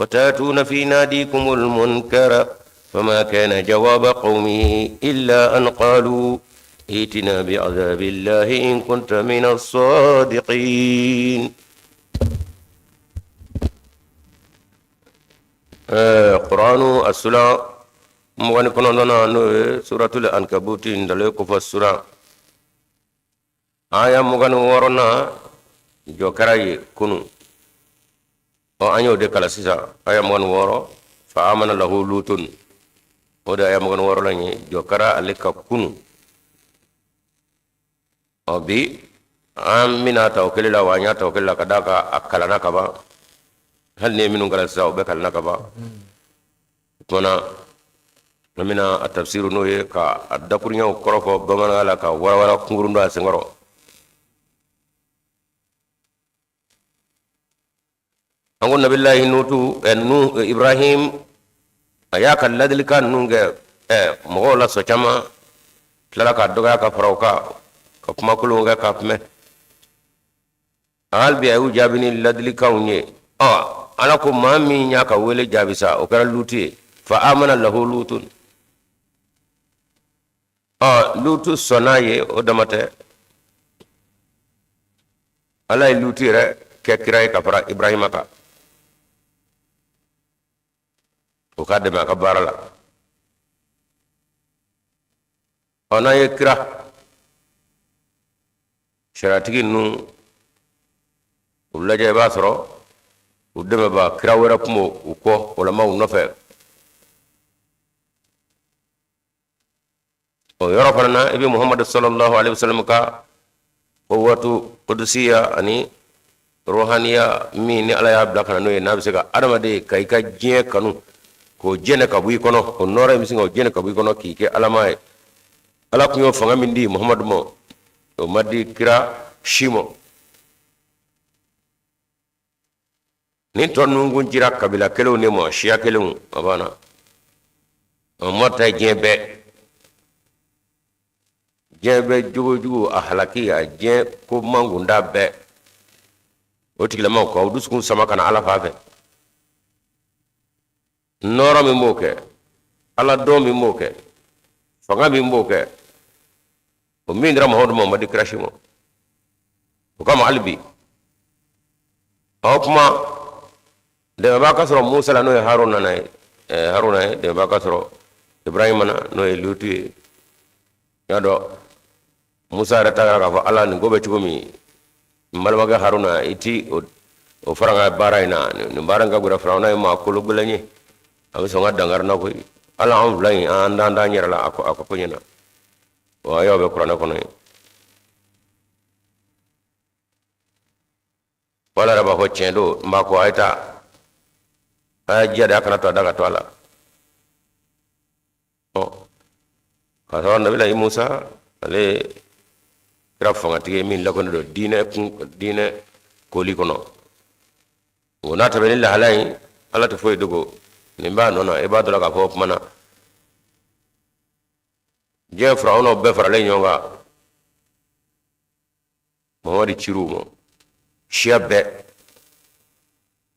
وتاتون في ناديكم المنكر فما كان جواب قومه إلا أن قالوا ائتنا بعذاب الله إن كنت من الصادقين. قرآن السورة مغني كنونا سورة العنكبوت ndale ko fasura aya mugani worona jokaraye kunu o anyo de kala sisa aya mugani woro fa amana lahu lutun o da aya mugani woro lañi jokara alika kunu o bi amina tawkilila wanya tawkilila kadaka akalana kaba hal ne minun kala sisa o be kalana kaba tona amina atafsiru no ye ka adakurnya korofo bamanala ka wara kungurunda sengoro ango nabillahi nutu Ibrahim ayaka ladilika nunge mogola so chama tlara ka doga ka farauka ka kuma kulunga ka pme albi ayu jabini ladilika unye ala ko mami nya ka wele jabisa o kara luti fa amana lahu lutun lutu sonaye o damate alay luti re ke kiray ka fara Ibrahim ka o ka dema ka barala ona ye kira sharatigi nu ulaje ba soro udeme ba kira wera kumo uko wala ma unofe o yoro fana ibi Muhammad sallallahu alaihi wasallam ka quwwatu qudusiyya ani rohaniya min ala ya abda kana no na bisika adama de kai ka je kanu ko jene ka bui kono o nora mi singo jene ka bui kono ki ke alama ala kunyo fanga min di Muhammad mo o maddi kira shimo ni tonu ngun jira kabila kelo ne mo shia kelo abana o mota jebe jugo ahlaki a je ko mangunda be o tigilama ko duskun sama kana ala fafe nora mi moke ala do mi moke fanga mi moke o min dra mahod mo madi krashimo o kama albi hokma de ba kasro musa la no haruna na haruna de ba kasro ibrahim na no lutu yado musa rata ga fa ala ni gobe chugumi malmaga haruna iti o faranga baraina ni baranga gura frauna ma kulu gulani abu songa dangar na ko ala on blay anda nyera la ako punyana wa yo be qur'ana kono wala raba ho chendo mbako aita ajia da kana to daga to ala kasawa nabi Musa ale kira fanga tige min la kono do dine koli kono wona tabeni la halai ala to foy dogo nimba nono e ba do la ka ko mana je faraono be farale nyonga mo wadi cirumo shiabe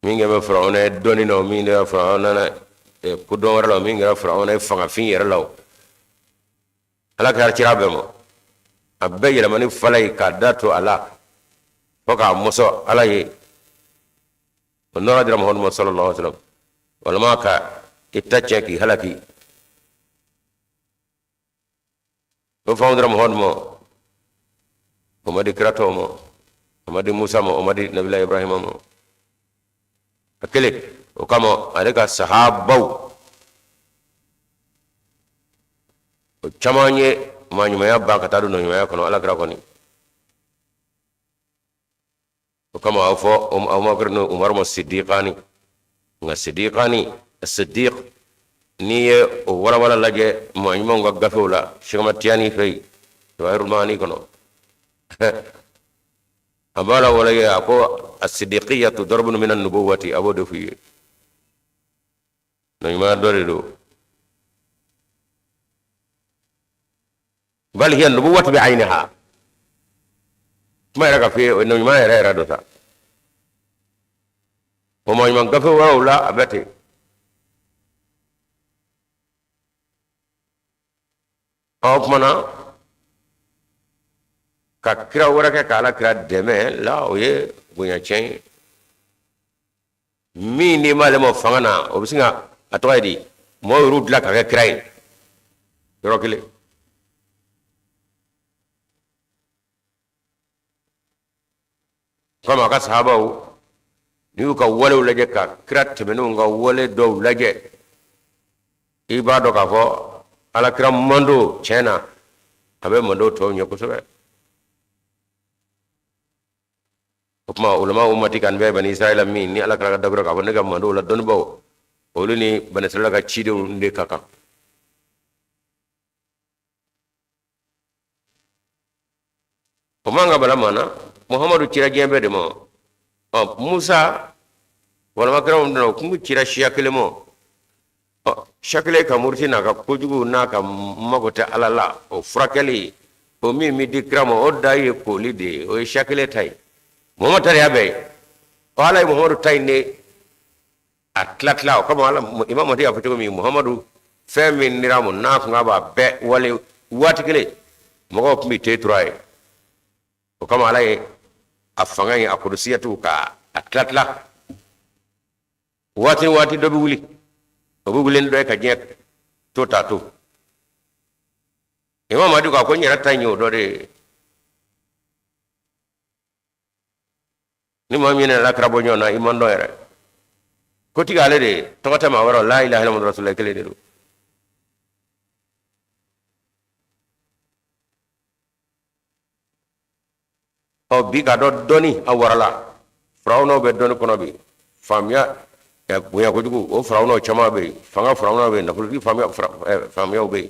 minga be faraono doni no minga faraono na ku do wala minga faraono fanga fin yere law ala ka cirabe mo abbe yele mani falay ka dato ala foka muso ala yi onora dira Muhammad sallallahu alaihi wasallam wala ma ka itache ki halaki o fawndra Muhammad mo o madi krato mo o madi Musa mo o madi Nabi Ibrahim mo akele o kamo aleka sahabaw o chamanye manyumaya banka tadu no nyumaya kono ala kra koni o kama afo Abubakar no Umar mo siddiqani nga siddiqani as-siddiq niye o wala laje manyuma nga gafewla shigama tiani fay wayrul mani kono abala wala ya ko as-siddiqiyatu darbun min an-nubuwati abodo fi no nyuma dore do بل هي النبوة بعينها ما يرى فيه إنه ما يرى دوتا o ma man gafe wara wala abete o mana ka kira wara ke kala kira deme la o ye bunya chen mi ni male mo fangana o bisinga atoy di mo rud la ka kira yoro kile kama ka sahaba ni ka wale ulaje ka kira temenu nga wale do ulaje ibado ka fo ala kira mando chena abe mando to nyoko sobe kuma ulama ummati kan be bani israila min ni ala kira dabra ka ne ga mando la don bawo olu ni bani israila ka chide nde kaka kuma nga bala mana muhammadu kira gembe de mo musa wala makara mo kungu kira shiyakile mo shakile ka murti na ka kujugu na ka magota alala o frakeli o mi dikramo o daye koli de o shakile tai muhammad tare abe wala muhammadu tai ne atlatla o kama wala imam mati afito mi muhammadu femi niramu na ko ngaba be wale watikile mo ko mi tetrai o kama ala afanga ya kurusiyatu ka atlatla wati do wuli o wulen do ka jet to tatu imam madu ka ko nyara tanyo do de ni mo mi ne la krabo nyona imam do yere ko tigale de to ta ma waro la ilaha illallah rasulullah kele de o bi ga do doni awarala frawno be doni kono bi famya e buya ko jugo o frawno chama be fanga frawno be na ko di famya be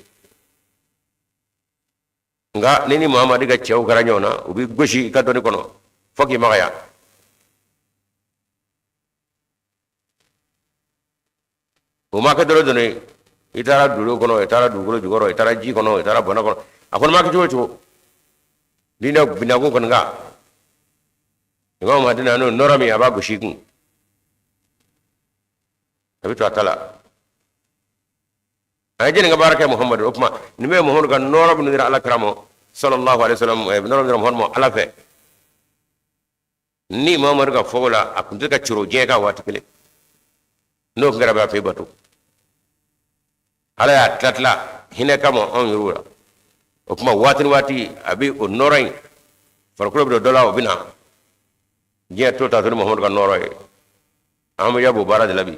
nga nini muhammad ga chew garanyo na ubi goshi ka doni kono foki magaya o ma ka doro doni itara duro kono itara dugoro jugoro itara ji kono itara bona kono akon ma ka jocho dina binago kono nga nga ma dina no norami aba goshi kun abi to atala ay jeni nga baraka muhammad opma ni me muhammad kan norab ni ala karamo sallallahu alaihi wasallam norab ni muhammad ala fe ni muhammad ga fola akunta ka chiro je ka watikile no ngara ba fe batu ala ya tatla hine kamo on yura opma wati abi o noray farkulo do dola o bina je to ta muhammad kan noray am ya bu bara de labi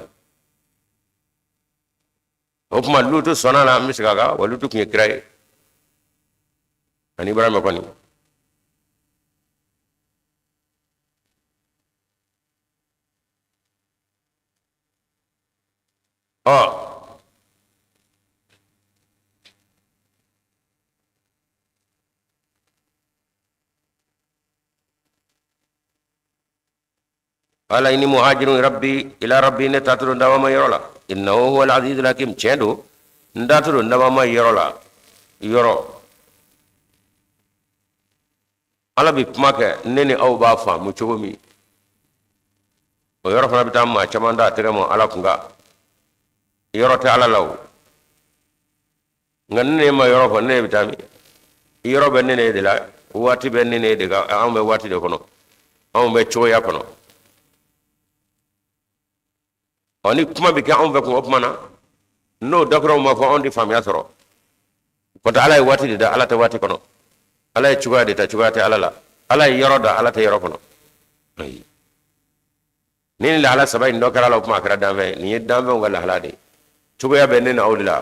hukuma lutu sonala misgaga walutu kunye kirai ani barama koni ala ini muhajirun rabbi ila rabbi ne tatru ndawama yorola innahu huwa al-aziz al-hakim chendo ndatru ndawama yorola yoro ala bi kumake nene aw ba fa mu chogomi o yoro fana bitam ma chamanda teremo ala kunga yoro te ala law nganne ma yoro fa ne bitami yoro be nene de la wati be nene de ga ambe wati de kono ambe choya kono oni kuma bi ka on be ko opmana no dakro ma fo on di famia soro ko ta ala wati de da ala ta wati kono ala chuga de ta chuga te ala la ala yoro da ala ta yoro kono ni la ala sabai ndo kala la kuma kara dambe ni dambe ngala halade chuga ya be ne na awdila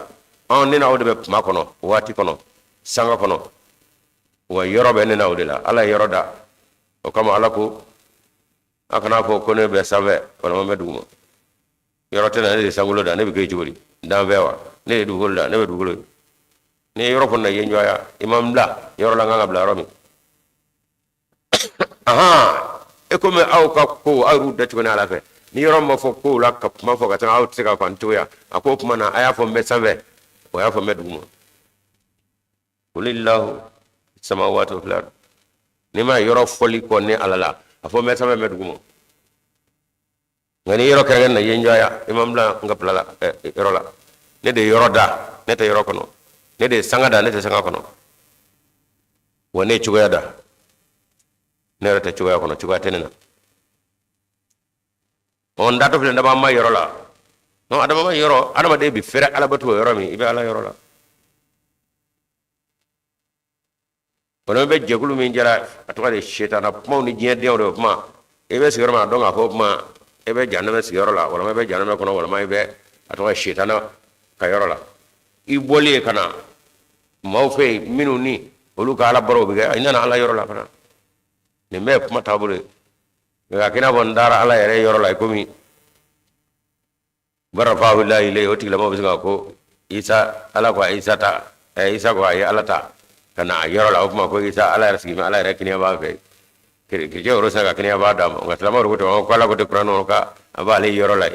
on ne na awde be ma kono wati kono sanga kono wa yoro be ne na awdila ala yoro da o kama ala ko akana fo ko ne be save kono me duma yoro tena ne sangulo da ne be gey jubali dambe wa ne dugol da ne be dugol ne yoro fonna yenjoya imam la yoro la nganga bla romi aha e comme aw ka ko aru de tuna ala fe ni yoro mo fo ko la ka ma fo ka tan aw tsika kan tuya ako kuma na aya fo me save o ya fo me duguma kulillahu samawati wal ard ni ma yoro foli ko ne alala afo me save me duguma ngani yoro kere na yenjoya imam la ngapla la yoro la ne de yoro da ne te yoro kono ne de sanga da ne te sanga kono wone chugoya da ne rata chugoya kono chugoya tenena on dato fle ndaba ma yoro la no adama ma yoro adama de bi fere ala batu yoro mi ibe ala yoro la kono be jegulu min jara atwa de shetana mo ni jien de o ma ebe sigoro ma donga ho ma ebe janna sigoro la wala ma be janna kono wala ma be atwa shetana ka yoro la i boli kana mawfe minu ni olu ka ala baro be ina na ala yoro la kana ne me kuma tabule ga kina bon dara ala yere yoro la ko mi barafa billahi ilay o tigla mo bisinga ko isa ala ko isa ta isa ko ay ala ta kana yoro la kuma ko isa ala rasgi ala yere kini ba fe ke joro sa ga kini ba da mo ngatla mo ko to ko ala ko de qur'an ka aba le yoro la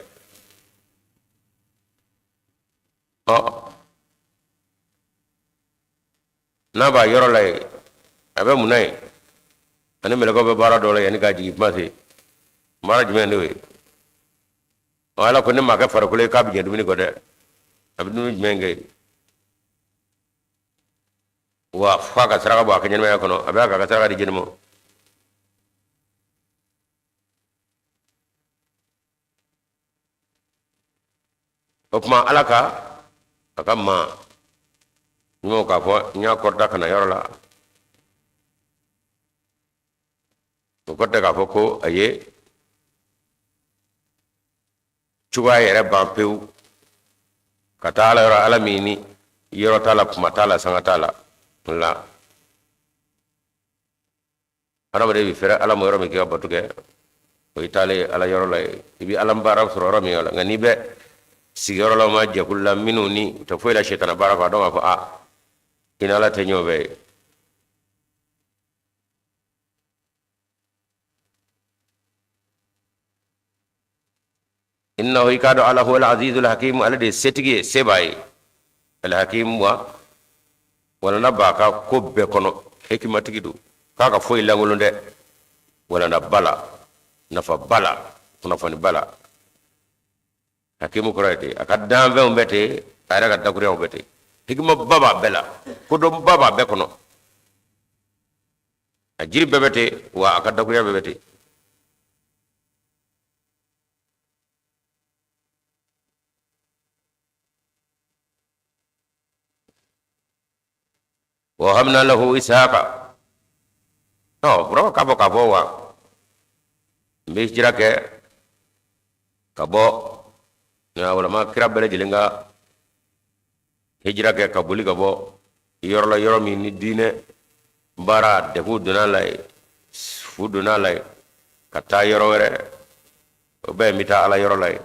na ba yoro la abe munai ani mele ko be bara do la yani ga jigi mase mara jmen we wala ko ne ma ka far ko le ka bi ndu ni ko de abi nu jmen ngay wa fa ka sara ba ka nyen me ko no abi ka sara di jeni mo okuma alaka aka ma no ka fo nya korda kana yoro la ko te ka fo ko aye chuwa yere bampeu katala yoro alamini yoro tala kuma tala sanga tala la ara bare bi fere ala mo yoro mi ke batuke o itale ala yoro la ibi alam bara so yoro mi yola ngani be sigoro la ma jakulla minuni to fo la shetana baraka do ko a ina la tenyo be innahu ikadu ala huwa al-azizul hakim alladhi setigi sebai al-hakim wa wala nabaka ko be kono hikmatigi du kaka foyi langulu de wala na bala nafa bala nafa ni bala hakimu korete akadam be umbete ayra ka takuri umbete hikma baba bela ko do baba be kono ajiri bebete wa akadakuri bebete wa hamna lahu ishaqa bro kabo wa mbe hijra ke kabo na wala ma kira bele jilinga hijra ke kabuli kabo yoro mi ni dine bara de fuduna lay kata yoro were be mita ala yoro lay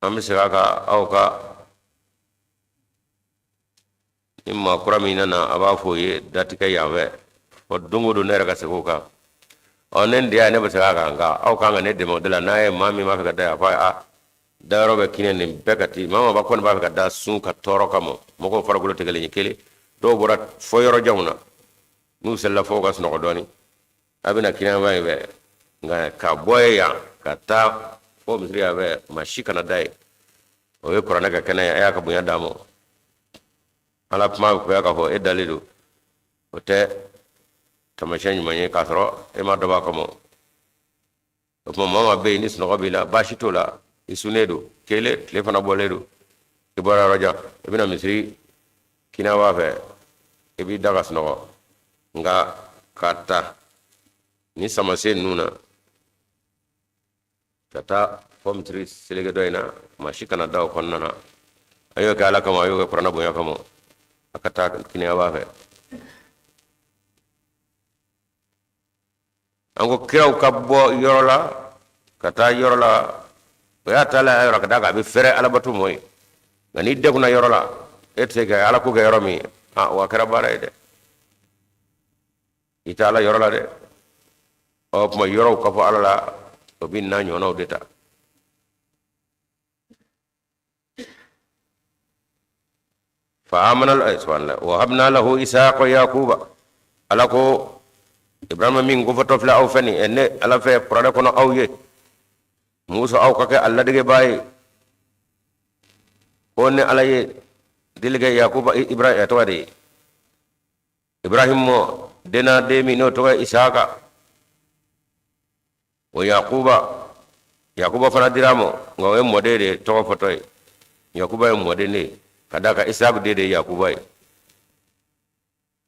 amsira ka auka imma kuramina na aba foye datika yawe o dungo do nera ka sekoka onen dia ne bata ka nga au kanga ne de modela nae mami ma ka da fa a daro be kinen ne bekati mama ba kon ba ka da sun ka toro kamo moko faragulo tegale ni kele do borat foyoro jamuna nu sella fogas no doni abina kinan ba be nga ka boya ka ta fo misri ave mashika na dai o ye korana ka kana ya ka bunya damo ala kuma ko ya ka fo e dalilu o te tamashen manye ka soro e ma doba ko mo o mama be ni sno bila bashito la isunedo kele telefona boledo e bora roja ibina misri kina wa fe e bi daga sno nga kata ni samase nuna kata fom tri selege doina mashika na daw konnana ayo ka ala kama ayo ko na boya kamo akata kini wa fe ango kiraw kabbo yorola kata yorola ya tala ayora kada ga be fere ala batu moy ngani de kuna yorola ete ga ala ko ga yoromi wa kara bara de itala yorola de o mo yoro ko fo ala o binna nyono deta fa amana al-iswan wa habna lahu isaqa yaquba alako ibrahima min go foto fla aw fani ene ala fe prada kono aw ye musa aw kake alla dige baye onne ala ye dilige yakuba ibrahim tawadi ibrahim mo dena de mi no to isaka o yakuba fana diramo ngawe modede to foto yakuba modene kadaka isaka de yakuba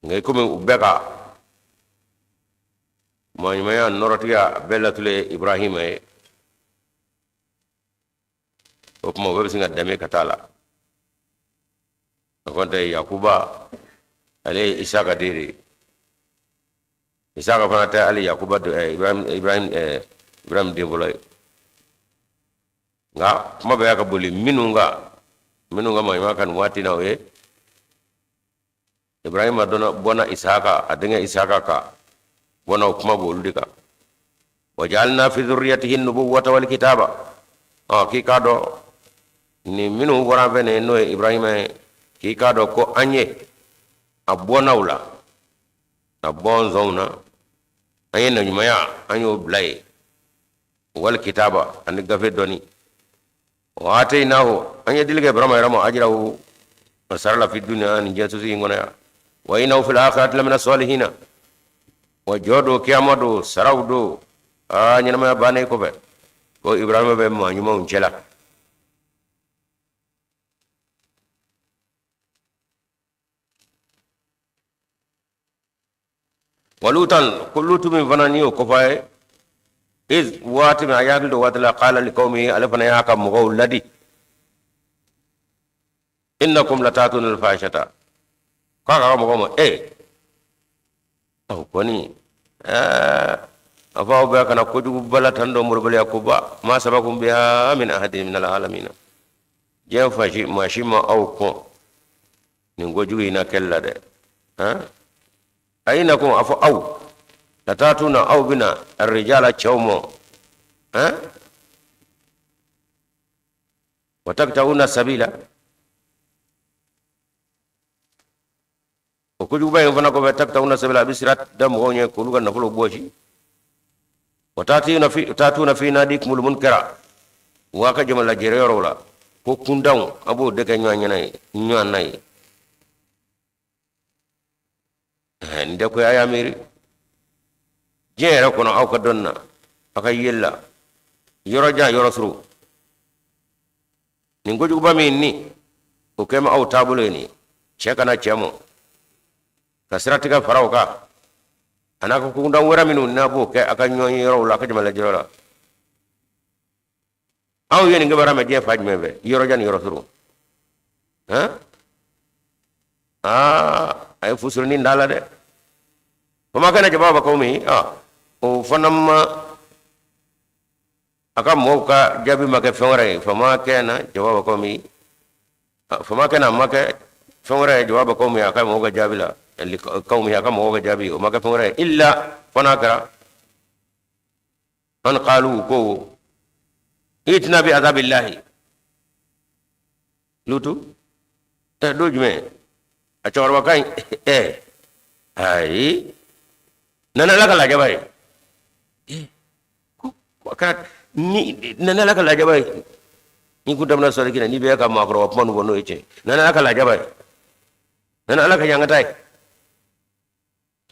ngay comme ubeka moy maya norotiya belatule ibrahima e o mo be singa dame katala konte yakuba ale isaka dede isaka fana ta ali yakuba ibrahim de bolay nga kuma be ka boli minunga moy ma kan wati na we ibrahima dona bona isaka adenga isaka ka bona kuma boludika wajalna fi dhurriyyatihi an-nubuwwata wal kitaba ki kado ni minu wara bene no ibrahima ki kado ko anye abonawla abon zona anye na nyumaya anyo blay wal kitaba an gafe doni wa atainahu anye dilge ibrahima ramo ajrahu sarala fi dunya ni jesu ngona wa innahu fil akhirati lamina salihin wa jodo kiyamado sarawdo nyina ma bane ko be ko ibrahima be ma nyuma on cela walutan kullutu min fanani ko fay iz wati ma yaqulu wa ta'ala qala liqaumihi alafana yaka mugaw ladi innakum latatuna al-fahishata kaka mo aw koni afaw ba kana ko dugu balatan do murbal yakuba ma sabakum biha min ahadin min al-alamin je fashi mashima aw ko ni goju ina kella de ainakum afu aw latatuna aw bina ar-rijala chawmo wa taktauna sabila ko juba en fana ko be taktauna sabila bisirat dam wonye ko luga na fulo boshi tatuna fi nadikumul munkara wa ka jama la jerero la ko kundaw abo de ka nyanay nde ko aya miri jere ko no aw ka donna aka yella yoroja yorosru ni ngoju ba min ni ko kema aw tabulo ni chekana chemo kasiratika farauka anaka kunda wara minu nabo ke aka nyonyi yoro la ka jama jiro aw yeni ngabara me je faj mebe yoro jan yoro suru ay fusurni ndala de fama kana jawaba qaumi o fanam aka moka jabi make fengre fama kana jawaba qaumi fama kana make fengre jawaba qaumi aka moka jabila قومي كما هو جابي وما كفر إلا فناكرا أن قالوا كو ائتنا بعذاب الله لوتو دوج مي أشعر وكاين أي نانا لك لا جباي وكات ni nana laka la jabai ni kudamna sore kina ni be ka makro panu bono eche nana laka la jabai nana laka yang tai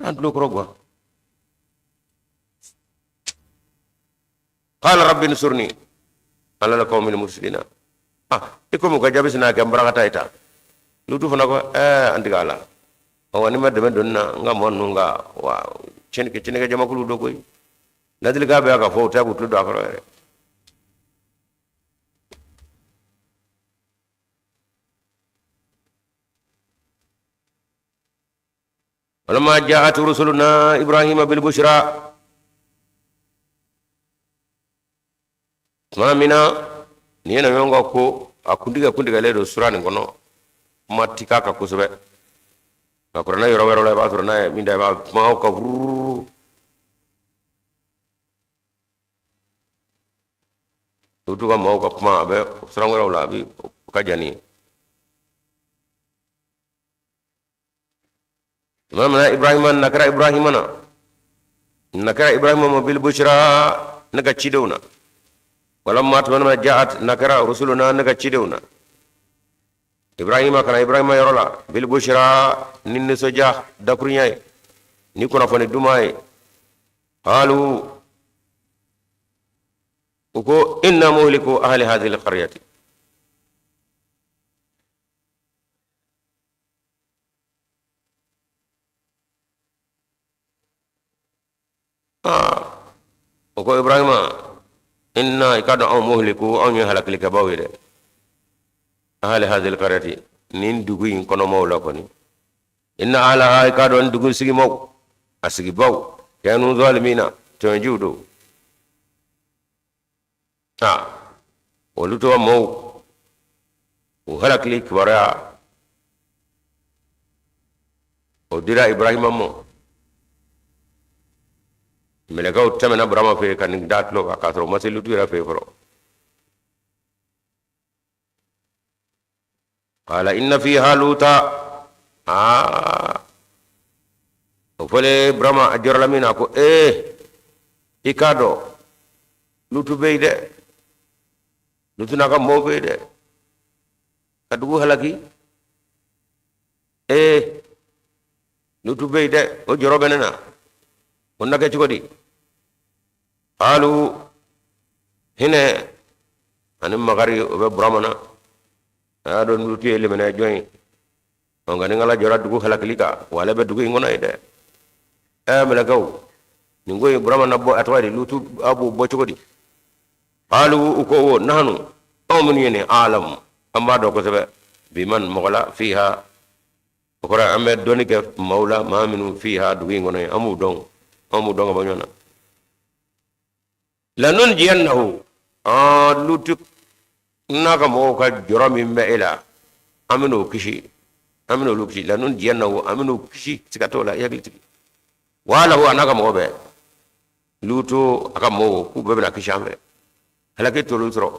antlo krogwa qala rabbi nsurni ala alqawmil mufsidina iko mo gajabi sina ke mbranga taita lutu fana ko andigala o wani madde men donna ngam wonnu nga wa cenke jama ko ludo koy nadil gabe aka fo tabu tudo akaro ere ولما جاءت رسلنا إبراهيم بالبشرى ما منا نينا يونغا كو akundika ledo surani kono matika ka kusube akurana yoro wero ba surana minda ba ma ka tutu ka mau ka ma be surang wero la bi ka jani Imamna Ibrahim nakra Ibrahimana nakara ibrahima bil bushra naga cidewna walamma tamanna ja'at nakara rusuluna naga cidewna ibrahima kana ibrahima yorola bil bushra ninni soja dakurinyay ni kuna fani dumay qalu uko inna muhliku ahli hadhihi alqaryati uko ibrahima inna ikadu an muhliku an yahlakli kabawide ahli hadhihi alqaryati nin duguin kono mawla koni inna alaha ikadu an dugu sigi maw asigi baw kanu zalimina tonjudo oluto maw o halakli kibara o dira ibrahima mo melekaw tamana brahma fe kan datlo ka kasro masilu tuira fe foro qala inna fiha luta fole brahma ajorla mina ko ikado lutu beide lutu naka mo beide kadugu halaki lutu beide o joro benena onna ke chugodi alu hine anim magari obe brahmana adon lutu ele mena joy on ngani ngala jora dugu halaklika wala be dugu ngona ide mela gaw ningoy brahmana bo atwadi lutu abu bo chugodi alu uko wo nahnu amun yene alam amma do ko sebe biman mogola fiha okora ame doni ke maula ma minu fiha dugu ngona amu dong banyona lanun jiyannahu lutu naka mo ka jorami meela amino kishi lanun jiyannahu amino kishi sikatola yagliti wala huwa naka mo be lutu aka mo ku be na kishambe halake to lutro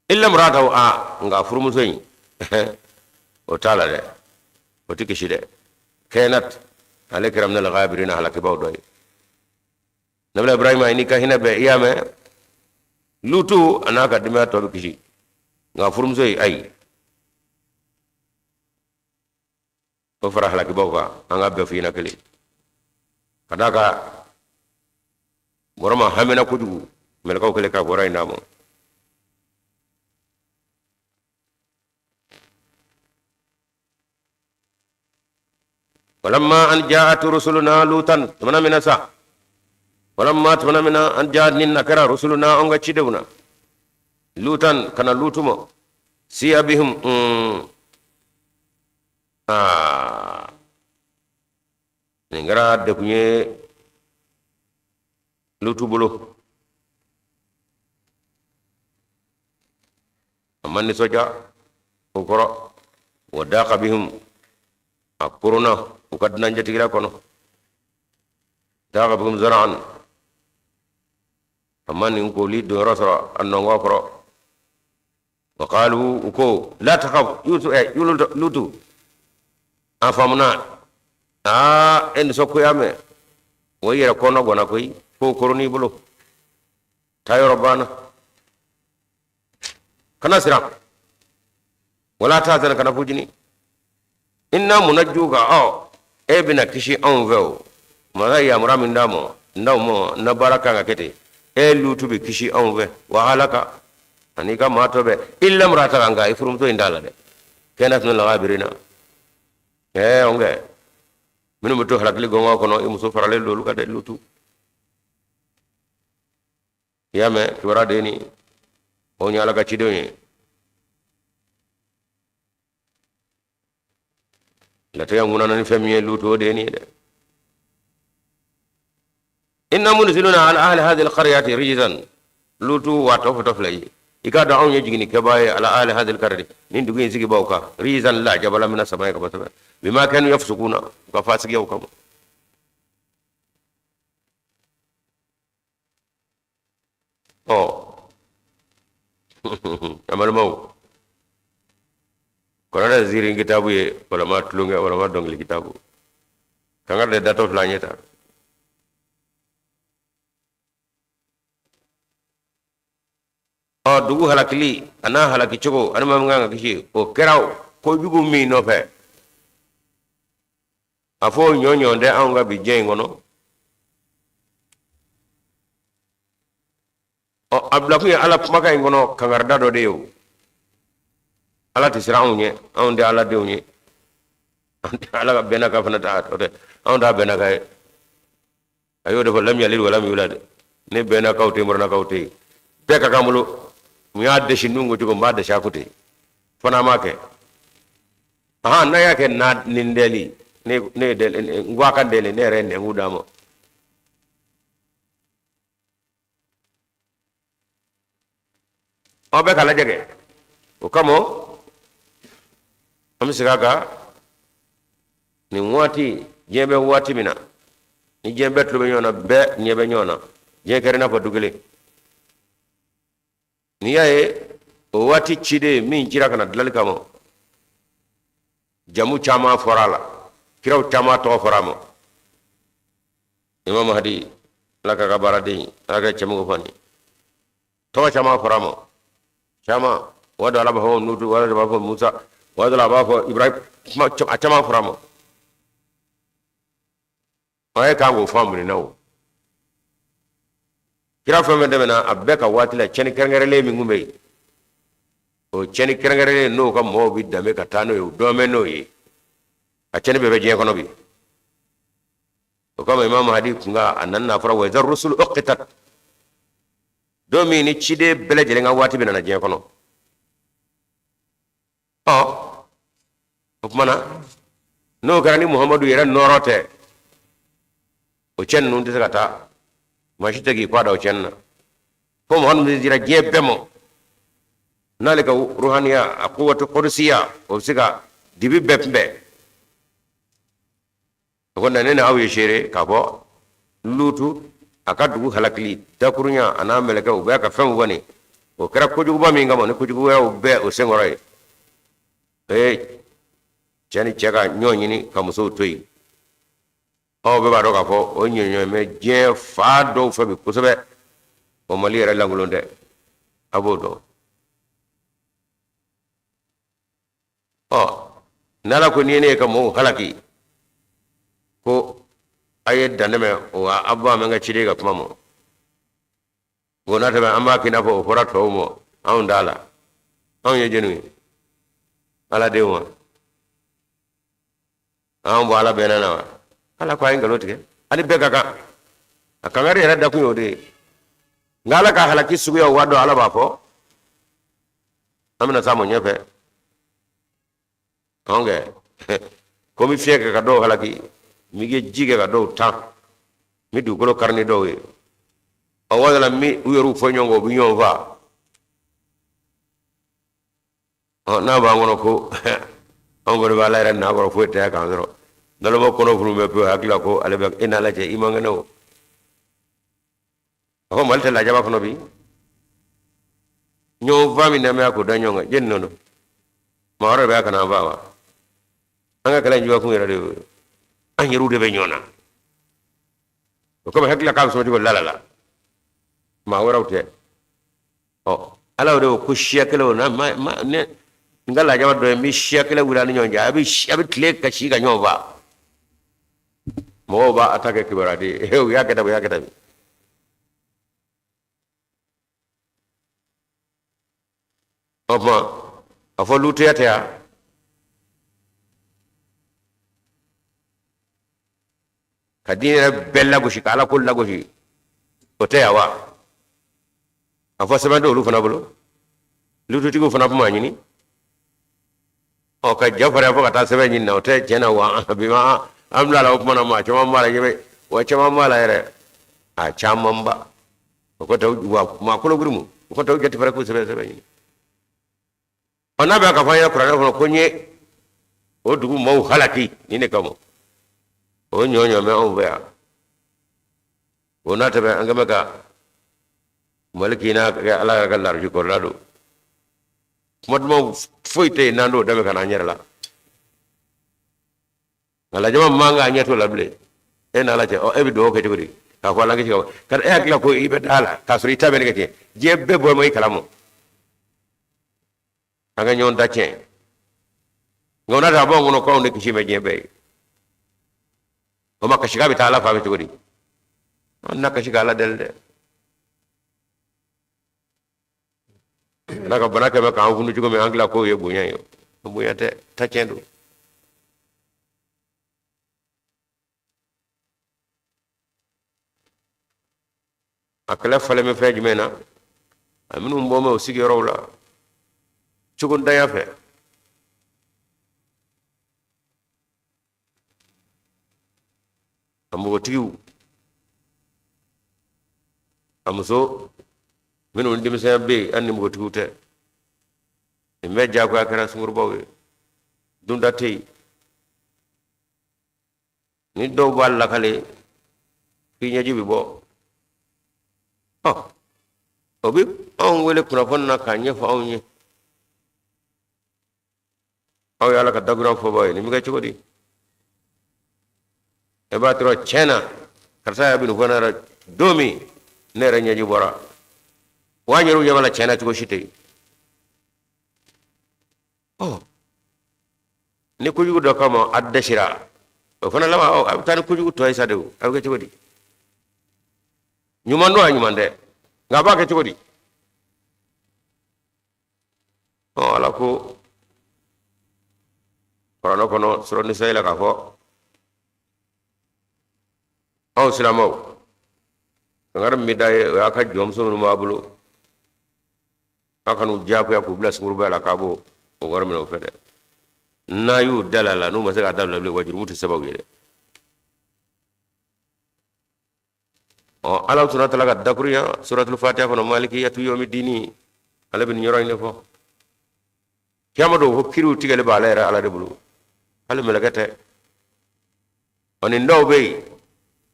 illa muratahu nga furmusoyi o tala de o tikishi de kenat عليك من الغابرين على كباو دوي نبلا ابراهيم اني كهنا به يامه لوتو انا قدما تو بكشي غفرم زي اي بفرح لك بوكا انا بفينا كلي كداكا ورما همنا كدو ملكو كلي كا غوراي نامو ولما أن جاءت رسلنا لوطا تمنا من سا ولما تمنا من أن جاءت نكرا رسلنا أنغا تشدونا لوطا كان لوطما سيا بهم نغرا دكني لوطو بلو أمان نسوجا وكرا وداق بهم أكورونا وقد ننجت إلى كونه داغبهم زرعا أمان ينقولي دراسة أنه وقرأ وقالوا وكو لا تخاف يولو أفهمنا إن سوكو يامي ويرا كونا غونا كوي كو كوروني بلو تايو ربانا كنا سرع ولا تازل كنا فوجني إنا منجوك ابن كشي أنفو ما يا مرام ندامو ندامو نباركا كتي لوتو بكشي أنفو وهلكا أنيكا ما توبه إلا مراتك أنغا يفرمتو إندالا ده كانت من الغابرين أنغا منو متو هلكلي غونغا كونو يمسو فرالي لولو كده لوتو يامه كورا ديني أونيالا كتشيدوني la to yanguna nan famiye luto de ni de inna munziluna ala ahli hadhihi alqaryati rijzan lutu wa tof lay ikada on yejigini kebaye ala ahli hadhihi alqaryati nin dugi sigi bawka rijzan la jabala min as-samai ka bataba bima kanu yafsukuna ka fasigi yaw kam amal maw kono zirin kitabu ye wala ma tulunga wala ma dongli kitabu kangar de dato flanyeta dugu halakili ana halaki cogo ana mamanga kisi o keraw ko jugu mi no fe afo nyonyo de anga bi jengono o ablaku ala maka ngono kangarda do de yo ala tisrawu nye on de ala de nye ala bena ka fana ta to de on da bena ka ayo de lam yalid wala yulad ne bena ka uti murna ka uti be ka kamulu mu ya de shinungo jugo ma de shakuti fana make aha na yake na nindeli ne de ngwa kan dele ne renne ngudamo obe kala jege o kamo am sigaga ni wati jebe wati mina ni jebe tlo nyona be nyebe nyona je kere na padugele ni yae o wati chide min jira kana dalal kamo jamu chama forala kiraw chama to foramo imam hadi laka kabaradi laka chemu fani to chama foramo chama wada la ba ho nutu wada ba ho musa wada la ba ho ibrahim chama foramo ay ka go famni nawo kira fama de na abeka watila cheni kerngere mi ngumbe o cheni kerngere no ka mo bi dame ka tano yo do me no yi a cheni bebe je kono bi o kama imam hadi kunga ananna fara wa zar rusul uqitat domi ni chide bele jele nga wati bina na je kono o mana no garani muhammadu yera norote o chen nun de kata mashite gi kwada o chenna ko muhammadu jira je bemo nalika ruhaniya quwwatu qudsiya o siga dibi bembe ko nane awu shere ka bo lutu akadugu halakli takurunya ana meleka ube ka fem woni o kera kujugu ba mi ngamo ne kujugu ya ube o sengoray chani chega nyonyi ni kamuso toyi o be ba do ka fo o nyonyo me je fa do fa bi kusabe o mali era langulonde abodo nala ko ni ne ka mo halaki ko aye daneme o abba menga chire ga kuma mo wona tabe amma kina fo fora to mo on dala on ye jenu ala dewa an wala benana ala ko ay ngalo tige ali be kaka akangari era da ku yode ngala ka halaki sugu ya wado ala ba fo amna samo nyefe onge komi fieke ka do halaki mige jige ka do tan mi du golo karni do we o wala mi uyeru fo nyongo bi nyon va na ba ngono ko on go ba la ren na go fo te ka ndoro dalo mo kono fulu me pe hakla ko ale be ina la je imangano ko malte la jaba kono bi nyo va mi na me ko da nyonga jen nono ma ora be kana ba wa anga kala njuwa ku yera de an yeru de be nyona ko be hakla ka so di la la ma wara ute ala de ko shekelo na ma ne ngala jaba do mi shekelo wala ni nyonja abi tle ka shi ga nyova mo ba atake kibarade ya keta afo lute ya kadina bella goshi kala kullu goshi o tayawa afo sabando lu fana bolo lutu tigo fana puma nyini o ka jafara afo kata sebe nyini na o te jena wa bima amla la upmana ma chama mala yebe wa chama mala ere a chama mba ko taw wa ma ko gurumu ko taw jetti fara ko sebe nyini ona ba ka fanya qur'an ko nye o dugu mo halaki ni ne kamo o nyonyo me o be ona tabe angama ka malikina ga ala ga lar ju ko lado modmo foite nando dabe kana nyerla ala jama manga nyato lable en ala je o ebi do ko jogori ka ko la ngi ko kada e akla ko ibe dala ka suri tabe ne je be bo moy kalamo aga nyon ta chen ngona ta bo ngono ko ne kishi me jebe o ma kashiga bi taala fa be tugodi na kashiga la del de na ka bana ke ma ka hunu jugo me angla ko ye bunya yo bunya te ta chen do akala fale me fe jumena aminu mbo me osigi rawla cugun daya fe ambo tigiw amuso minu ndim se be anni mo tigiw te me jago akara sungur bawe dunda tey ni do walla kale fi nyaji bi bo obi on wele kuna fonna kanye fa onye aw yalla ka dagura fo boy ni mi ga cogodi e batro chena karsa ya binu fona ra domi ne ra nyaji bora wanyeru yabala chena tugo shite ni kujugu do kama addashira o fona lama o tan kujugu to ay sadew aw ga cogodi nyumando anyumande ngaba ke cogodi ala ko korano kono suro ni sayla ka fo aw silamo ngar mi day aka jom so ma bulu aka nu jaako ya ko blas ngurba la ka bo o war mi no fede na yu dalala nu ma saka dalala le wajur mutu sababu yede ala subhanahu wa ta'ala ka dakuriya suratul fatiha kono maliki yatu yawmi dini ala bin yoro ne fo kiyama do ko kiru tigale ba lera ala de bulu ala melagate oni ndawbe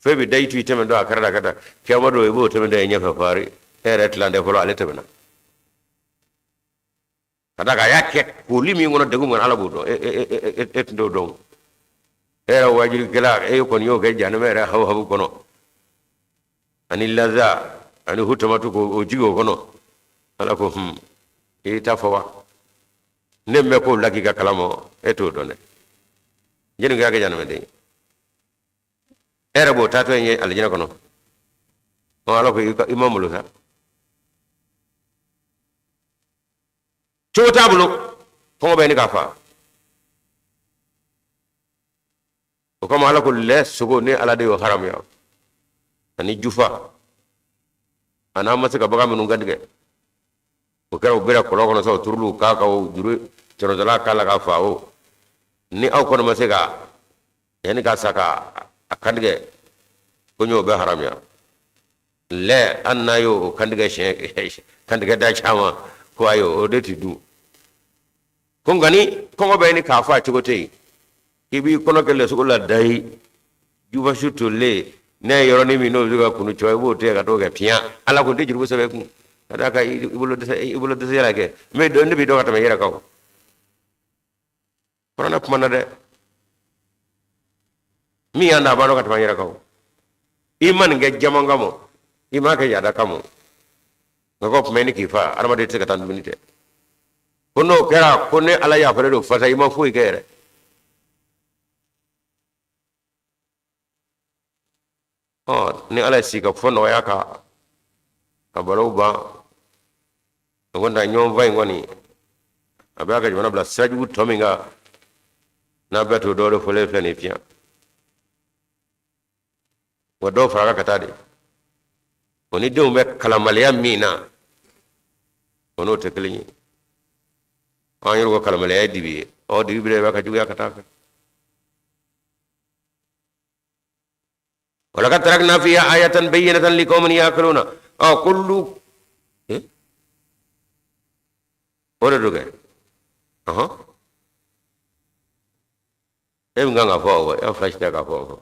febi daytu iteme do akara kata kiyama do ebo teme de nyafa fari ere tlande folo ale tebena kada ga yakke ko limi ngono de ngon ala budo et ndo don era wajiri kala e kon yo ke janame era haw kono ani laza ani hutamatu ko o jigo kono ala ko ita fawa nemme ko lagi ka kalamo eto done jeni ga janame de era bo tato en aljina kono o ala ko imamulu sa chota bulu ko be ni ka fa o ko ala ko le sugo ni ala de o haram ya ani jufa ana masa ka baga minu gandige o kera o bera kolo kono so turlu ka o duru tero dala kala ka fa o ni aw kono masa ka yani ka saka akandige ko nyo be haram ya le annayo kandige she kandige da chama ko ayo o de tidu ko ngani ko be ni ka fa tigote kibi kono kele so la dai jufa shuto le ne yoro ni mi no zuga kunu choy bo te ga to ga tiya ala ko de jurbu sabe ku ada ka ibulo de yala ke me do ndi bi do ta me yera kaw korona pumana de mi anda ba do ka ta me yera kaw iman nge jamangamo ima ke yada kamo ngako me ni kifa arma de te ka tan minute kono kera konne ala ya fere do fata ima fu ikere ni ala sika fono ya ka baro ba ngonda nyom vai ngoni abaka jona bla saju tominga na beto do fole fene pia wado fara katade oni de umbe kalamaliya mina ono te klinyi anyo ko kalamaliya dibi o dibi bre ba ka juya kataka ولقد تركنا فيها آية بينة لقوم يأكلون كل ولا رجع nggak faham ya flash dia nggak faham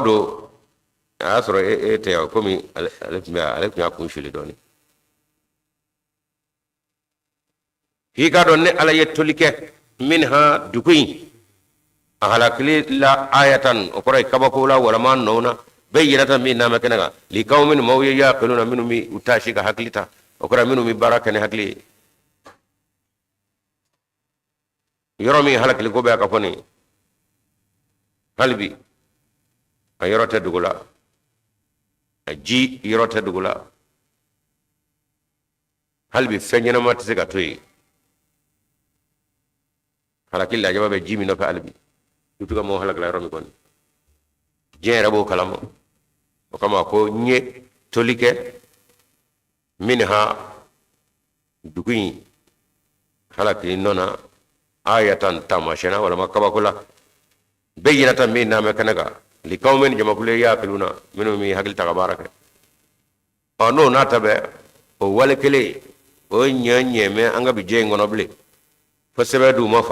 do asro te komi alek mi akun shili doni hika don ne ala yettolike minha dukuin ahalakli la ayatan okore kabakula wala man nona bayyinatan min nama kenaga li qaumin mawya yaquluna minum utashi ka haklita o kora minu mi baraka ne hakli yoro mi halakli ko be ka foni halbi a yoro te dugula a ji yoro te dugula halbi fenyena mat se ka toyi halakil la jababe ji mi no fa halbi tutuga mo halak la yoro mi kon je rabo kalamo o kama ko nye tolike minha duguin halaki nona ayatan tamashana wala makaba kula bayyinatan minna makanaga liqaumin jamakule yaqiluna minu mi hagil tagabaraka ono natabe o walekele o nyanye me anga bi je ngonoble fosebe du ma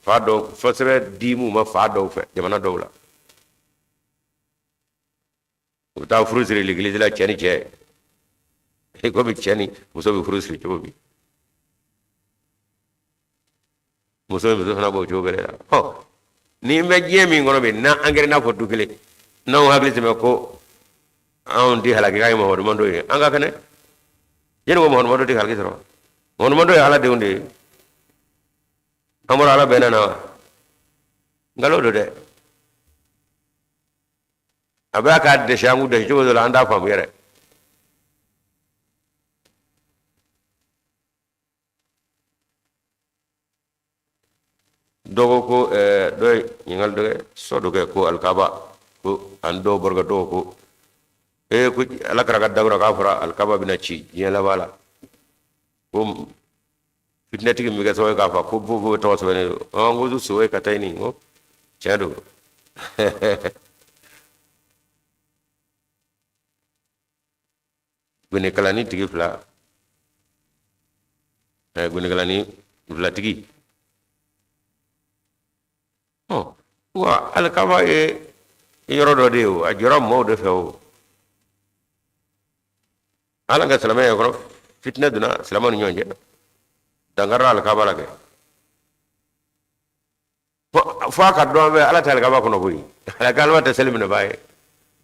fado fosebe dimu ma fado fe jamana dowla uta frusri l'eglise la chani che e come chani muso bi frusri to bi muso na bo jo bere ho ni me jemi ngono be na angere na ko dukele na o hagli me ko on di halaki kay mo do mondo e anga kane yen go mo mondo di halki soro mon mondo ala de unde amor ala bena na ngalo do de abaka de shangu de jogo do anda fam yere dogo ko do ñingal do so do ko alkaba ko ando borga do ko ku alakara ga dagro ka fara alkaba bina ci yen la wala ko fitnati mi ga so ka fa ko bo to so ne ngo du so ka tay ni ngo chado gune kala ni tigi fla gune kala ni fla tigi wa alkaba e yoro do de o ajoro mo de fe o ala nga salama e ko fitna duna salama ni nyonje dangara alkaba la ke fa ka do be ala tal kaba ko no buri ala kalwa ta salimina baye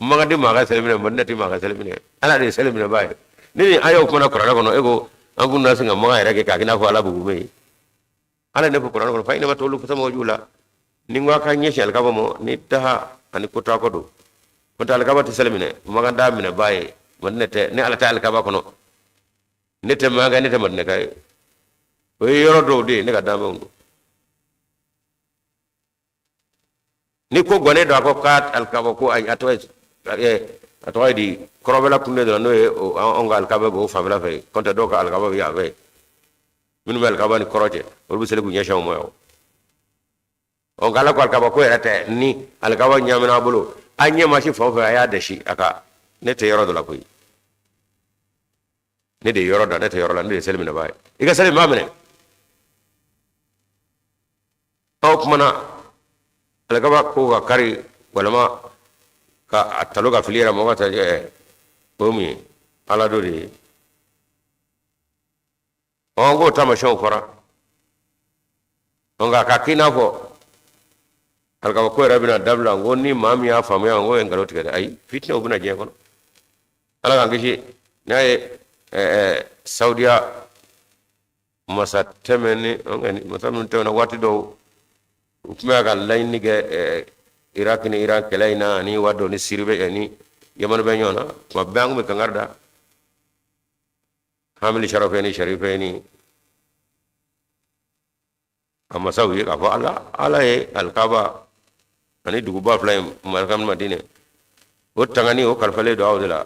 maga di maga salimina monnati maga salimina ala de salimina baye ni ayo ko na qur'an ko no ego angu na singa maga reke ka kina ko ala bugu me ala ne ko qur'an ko fa ina ma tolu ko sama wajula ni ngwa ka nyesi alkaba mo ni taha ani kota ko do ko ta alkaba ta salimina maga da mina baye monnete ne ala ta alkaba ko no nete maga nete madne kay o yoro do de ne ka da mo ni ko gone do ko kat alkaba ko ay atoy di krobela kunne do no on gal alkaba go famela fe konta do ka alkaba ya fe min mel alkaba ni kroje o bu sele gu nyasha mo yo on gal ko alkaba ko erate ni alkaba nyamina bulu anye mashi fo ya de shi aka ne te yoro do la koy ne de yoro da ne te yoro la ne de sele min baay iga sele mamene ok mana alkaba ko ga kari wala ma ka atalo ga filiera mo ta bomi ala do de on go tama show kora on ga ka kina ko alkaba ko rabina dabla ngoni mami ya famu ya ngo en galoti kada ay fitna obuna je kono ala ga ngi na saudia masa temeni on ngani masa mun tewna wati do kuma ga layni ge iraq ni iran kelayna ni wado ni sirbe ni yaman be nyona ma bang me kangarda hamili sharafeni sharifeni amma sawi ka fa ala e alkaba ani dugu ba flay malkam madine o tangani o kalfale do awdela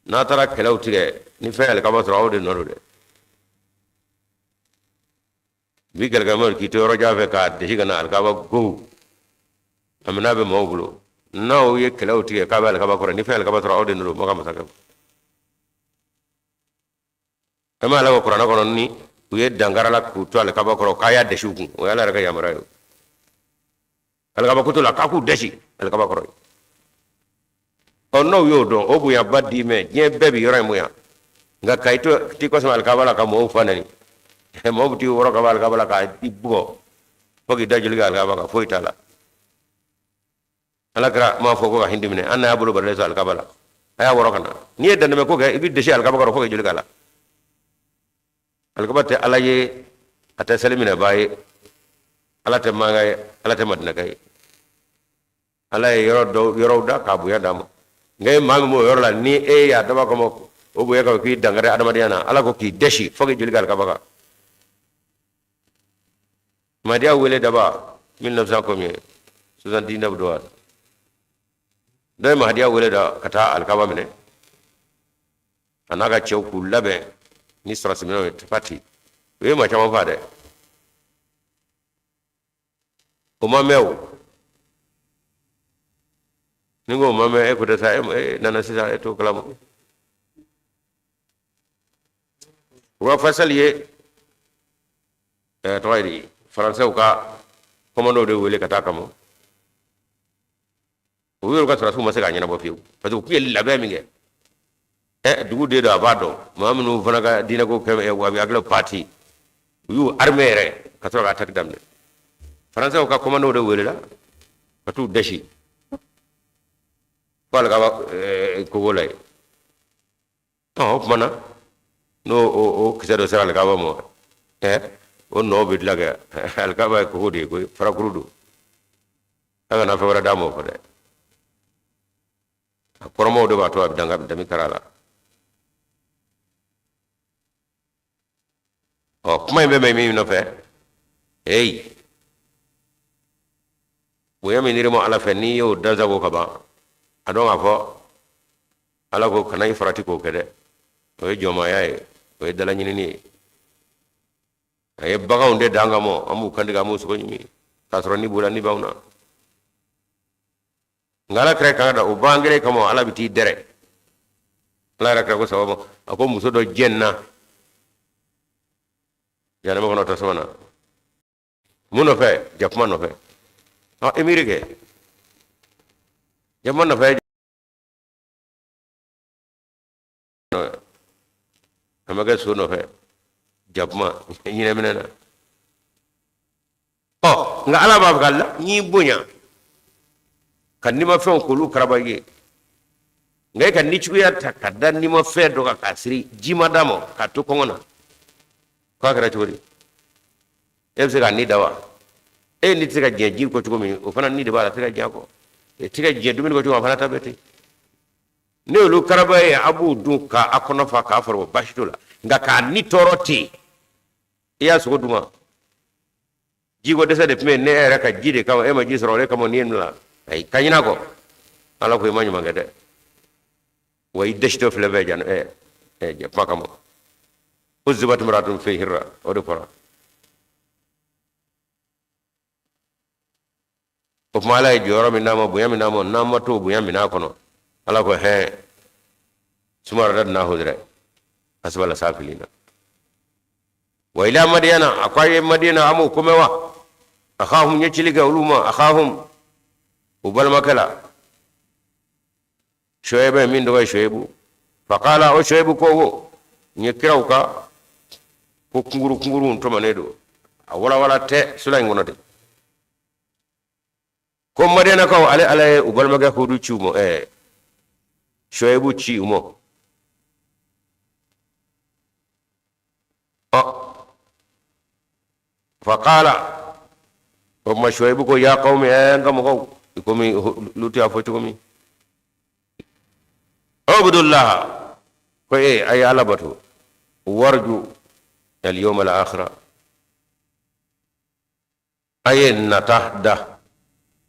na tara kelaw tige ni fe alkaba so awde norude bi galgamar ki to roja fe ka de higana alkaba go amna be mawbulo naw ye kelaw tige ka ba alkaba ko ni fe alkaba so awde noru mo kam sakam ama la ko qur'ana ko ni uye dangara la ku to alkaba ko kaya de shuku o yala raga yamara yo alkaba ko to la ka ku deshi alkaba ko o no yo do o bu ya baddi me je bebi yoro mo ya nga kayto ti ko sama alkaba la ka mo fanani mo buti woro ka alkaba la ka ibbo fogi dajul ga alkaba ka foitala alakra ma fogo ka hindi mine anna abulu barle so alkaba la aya woro kana ni edan me ko ga ibi deshi alkaba ko fogi jul gala alkabate ala ye ata salimina baye ala te manga ala te madina kay ala ye yoro da ka buya dama ngay mami mo yoro la ni e ya dama ko mo o buya ka ki dangare adamadiana ala ko ki deshi fogi julgal ka baka madia wele daba 1900 combien 79 dollars doy mahdiya wele da kata alkaba mine anaga chew ku labe ni sura simino parti we ma chama fade o mamew ningo mame e ko ta e nana sisa e to kalamo wa fasal ye toyri français ka commando de wele kata kamo o yoro ka sura su ma se ga nyana bo fiu parce que ku yel labe mi nge dugu de da bado mamnu fana ka dina ko keme e wabi aglo parti yu armere ka to ka tak damne français ka commando de wele la ka tu deshi wala ka ko wolay mana no o kisado sara ka ba mo o no bit laga al ka ba ko de ko fara kurudu aga na fa wara damo ko de koromo do ba to abdanga dami karala kuma be mai mi no fe wo yami nirimo ala fe ni yo daza go kaba adon afo ala ko kanai farati ko kede o joma yae o dala nyini ni ay baga onde danga mo amu kandiga mo so nyimi kasro ni bula ni bawna ngala kre kada o bangere kamo ala biti dere la rakra ko sawamo ako muso do jenna yana mo no to sona muno fe japman no fe emirike japman no fe amaga so no fe japman nyine menena nga ala bab galla ni bunya kan ni ma fe ko lu karabaye ngay kan ni chuya takaddan ni ma fe do ka kasri jima damo ka to kongona kwa kara chori ebse ga ni dawa ni tiga jeji ko chugumi o fana ni de bala tiga jako tiga jedu min ko chuguma fana tabeti ne lu karabaye abu dun ka akono fa ka farbo bashitola nga ka ni toroti iya so duma jigo desa de me ne era ka jide ka e ma jisro le kamo ni la ay kanyina ko ala ko manyu mangade way deshto flebe jan je pakamo uzibat muratun fi hirra o de fara o mala joro mi namo buya mi namo namato buya mi na kono ala ko sumara dad na hudre asbala safilina wa ila madyana akwaye madyana amu kumewa akhahum nyechiliga uluma akhahum ubal makala shoyebe min do shoyebu faqala o shoyebu ko nyekirauka ko kunguru to manedo wala te sulay ngonote ko madyana ko ale ubal maga hudu chumo shoyebu chi umo faqala وما شويبكو يا قوم انكم قوم يكومي لوتي افوتكومي عبد الله كوي اي على بتو ورجو اليوم الاخر اي نتحدى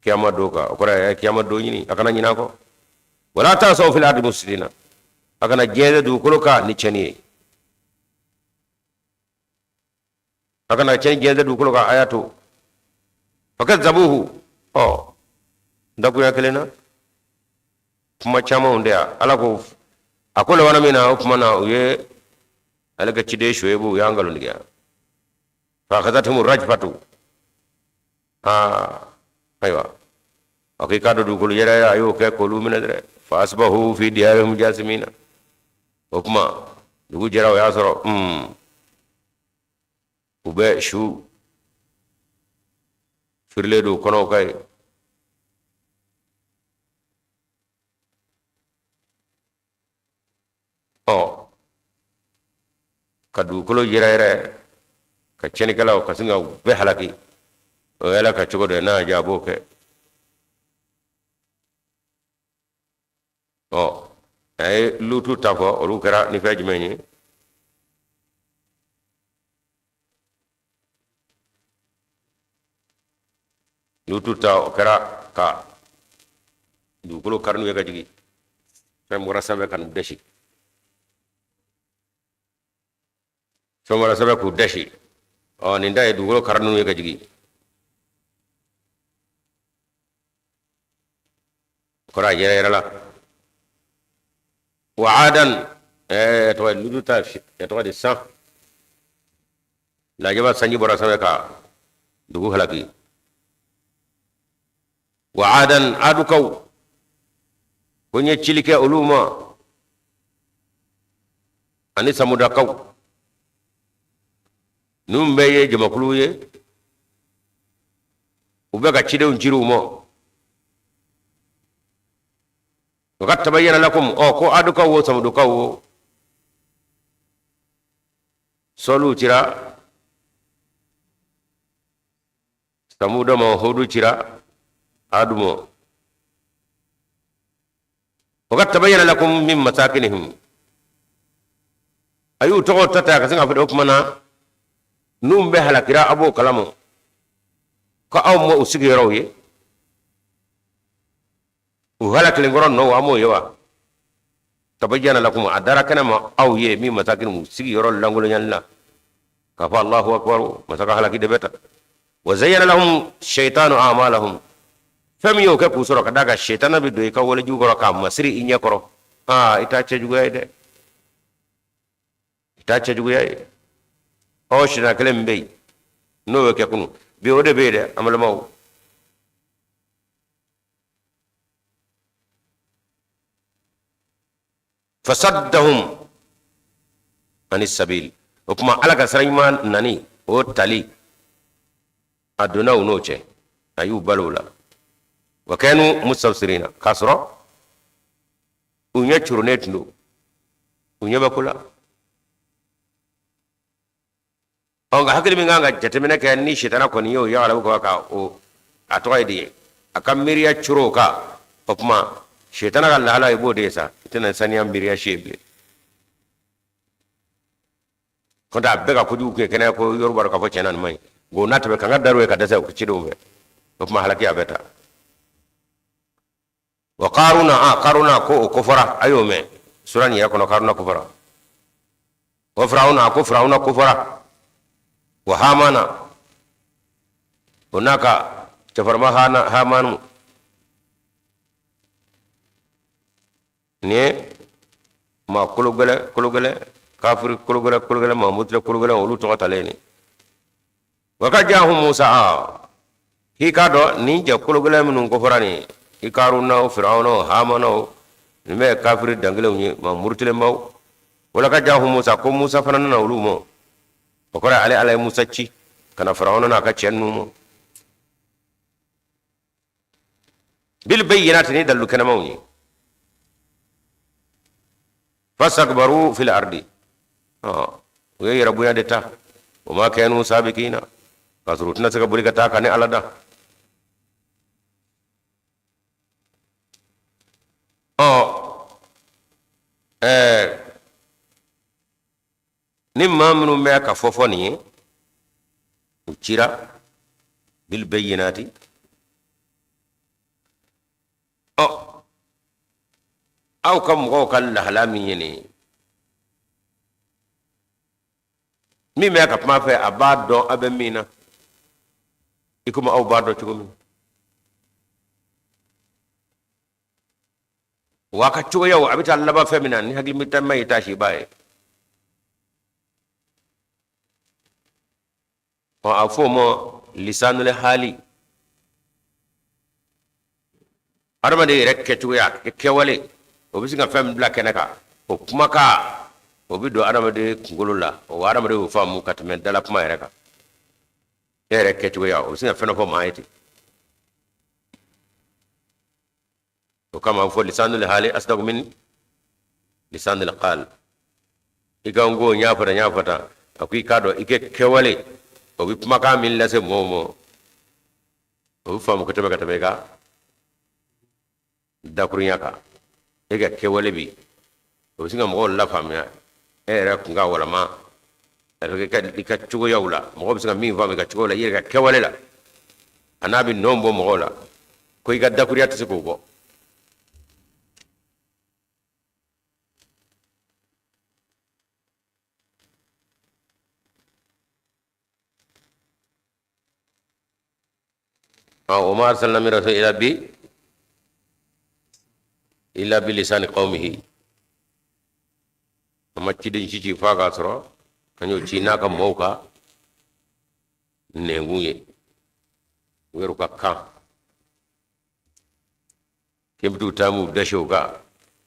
كيما دوكا وكرا كيما دو ني اكنا ني نako ولا تاسو في الارض مفسدين اكنا جيده دو كلوكا نيچني اكنا چن جيده دو كلوكا اياتو fakadzabuhu ndaku ya kelena kuma chama ondea alako akola wana mina kuma na uye alaga chide shoyebu yangalo ndiya fakadatum rajfatu aywa akikado dukulu yera ayo ke kolu mina dre fasbahu fi diyarihim jasimina kuma dugu jera ya soro ube shu firle do kono kay ka dugukolo yɛrɛ yɛrɛ ka cɛnikɛlaw ka sin ka bɛɛ halaki o ye ala ka cogo dɔ ye n'a ja a b'o kɛ a ye lutu ta fɔ olu kɛra ni fɛn jumɛn ye lutu ta o kɛra ka dugukolo kari n'u ye ka jigin fɛn bɔra sanfɛ ka n'u dɛsi fɛn bɔra sanfɛ k'u dɛsi nin da ye dugukolo kari n'u ye ka jigin kɔrɔ a yɛrɛ yɛrɛ la wa adan tɔgɔ lutu ta tɔgɔ de san lajaba sanji bɔra sanfɛ ka dugu halaki wa adan adukaw ko n ye cili kɛ olu ma ani samudakaw ninnu bɛɛ ye jamakulu ye u bɛ ka cidenw ciri u ma wa kad tabayyana lakum ko adukaw wo samudukaw wo sɔliw cira samuda ma hudu cira adu ma wa kad tabayyana lakum min masakinihim ayu tɔgɔ tata ka sin ka fɔ o kuma na ninnu bɛ halakira a b'o kalama ko aw ma u sigiyɔrɔw ye u halakilen kɔrɔ nɔ an m'o ye wa tabayyana lakum a dara kɛnɛ ma aw ye min masakinihim sigiyɔrɔ langolonyali la k'a fɔ allahu akbar masaka halaki de bɛ ta wa zayyana lahum shaitanu a'malahum fɛn min y'o kɛ k'u sɔrɔ ka d'a kan shaitana bɛ don i ka walejugu kɔrɔ k'a masiri i ɲɛ kɔrɔ i t'a cɛjuguya ye dɛ i t'a cɛjuguya ye shaitana kelen min bɛ yen n'o bɛ kɛ kunu bi o de bɛ yen dɛ an balimaw fasaddahum ani sabil o kuma ala ka sira ɲuman nani o tali a donna u n'o cɛ a y'u balo la wa kanu mustabsirina k'a sɔrɔ u ɲɛ curunnen tun don u ɲɛ bɛ ko la nka hakili min kan ka jateminɛ kɛ ni sitana kɔni y'o yagala ko ka a tɔgɔ ye de ye a ka miiriya curo o kan o kuma sitana ka lahala i b'o de ye sa i tɛna saniya miiriya si ye bilen kɔntɛ a bɛɛ ka kojugu kɛ kɛnɛya ko yɔrɔ b'a dɔn k'a fɔ tiɲɛna nin ma ɲi nka o n'a tɛmɛ kan ka dar'o ye ka dɛsɛ u cidenw fɛ o kuma halaki a bɛ ta wa karuna ko o kofara a y'o mɛn sura nin yɛrɛ kɔnɔ karuna kofara wa firawuna kofara wa hamana o n'a ka cɛfarima hamanu nin ye maa kologɛlɛ kafiri kologɛlɛ mahamudule kologɛlɛ olu tɔgɔ talen ni wa ka jahum musa k'i k'a dɔn nin jɛ kologɛlɛ minnu kofara nin i karunaw firawunaw hamanaw nin bɛ kafiri dankelenw ye mahamurutilenbaw wala ka jahum musa ko musa fana nana olu ma o kɔrɔ ala ye musa ci kana firawuna n'a ka cɛ ninnu ma bil bayyinati ni dalu kɛnɛmaw ye fastakbaru fil ardi u ye yɛrɛ bonya de ta o ma kɛnu sabikiina k'a sɔrɔ u tɛna se ka boli ka taa ka ni ala da ni maa minnu bɛ ka fɔ nin ye u cira bil bayyinati aw ka mɔgɔw ka lahala min ye nin min bɛ ka kuma fɛ a b'a dɔn a bɛ min na i komi aw b'a dɔn cogo min wa a ka cogoyaw a bɛ taa laban fɛn min na ni hakili ta ma yi t'a si b'a ye a fɔ o ma lisanul hali adamaden yɛrɛ kɛcogoya kɛwale o bɛ se ka fɛn min bila kɛnɛ kan o kumakan o bɛ don adamaden kunkolo la o adamaden y'o faamu ka tɛmɛ dala kuma yɛrɛ kan e yɛrɛ kɛcogoya o bɛ se ka fɛn dɔ fɔ maa ye ten o kama a bɛ fɔ lisanul hali asdaqu min lisanul qal ika ngo nya fata akui kado ike kewale o bi maka min la se momo o famu ko tebe ka dakurunya ka ike kewale bi o singa mo la famya era kunga wala ma ka chugo yawla mo singa min famu ka chugo la yira ka kewale la anabi nombo mo la ko ika dakuriya tse ko bo وما أرسلنا من رسول إلا بلسان قومه أما تشيدين شيء فاقا سرا كانوا تشينا كموكا نعوي ويروكا كان كم تامو دشوكا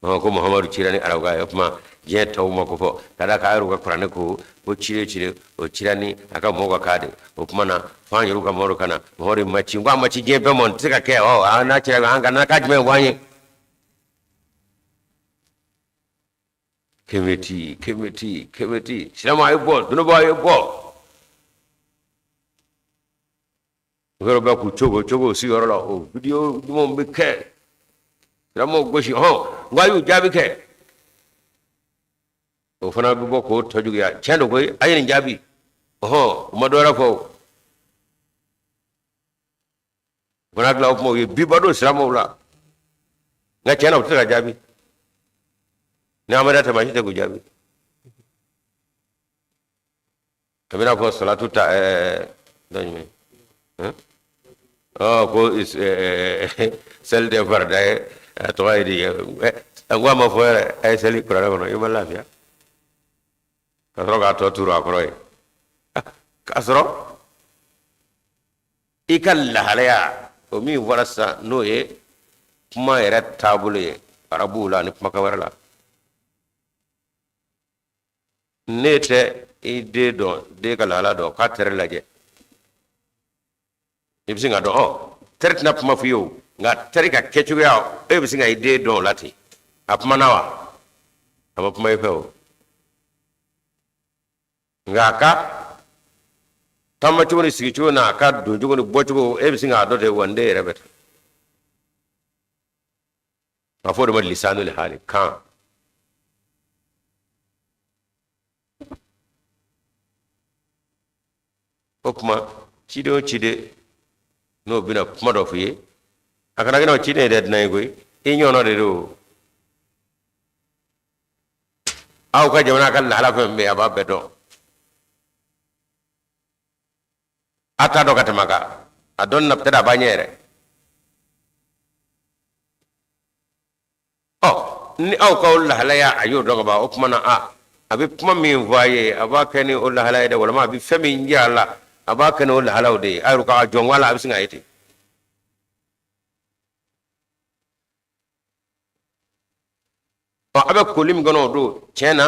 ko Muhammadu cirani araga yopma je tawma ko fo kada ka aruga qur'ane ko o cire o cirani aka moga kade o kuma na fanyiru ka moro kana mori machi ngwa machi je be mon tika ke o ana cire anga na ka jme wanye kemeti silama ay bo duno ba ay bo ngoro ba ku chogo si yoro la o video mo be ke ramo goshi ngayu jabi ke o fana bi boko tojugo ya chendo koy ayini jabi mo dora fo fana la mo bi bado ramo la nga chendo tira jabi ni amada ta mashi te go jabi kamera ko salatu ta danyme ko is celle de farda toy di angwa ma fo ay seli kurana kono yuma lafia kasro ga to turu akroy kasro ikalla halaya o mi warasa noye kuma era tabule arabu la ni kuma kawarla nete ide do de kala la do ka tere laje ibsinga do teret na kuma fiyo nga terika kechu ya ebisinga ide don lati apuma nawa apuma ifeo nga ka tamma chuni sigi chuna ka dunjugo ni bochugo ebisinga do de wande rebet afo de lisanul hali kan okuma chide no bina kuma do fiye akana gina chine de na ngoi inyo no de do aw ka jamana kan la fa mbe aba bedo ata do katamaka adon na tada banyere ni aw ka Allah la ya ayo do ba o kuma na abi kuma min vaye aba kani Allah la de wala ma bi fami njala aba kani Allah la de ayru ka jon wala abi singa yiti abe kolim gono do chena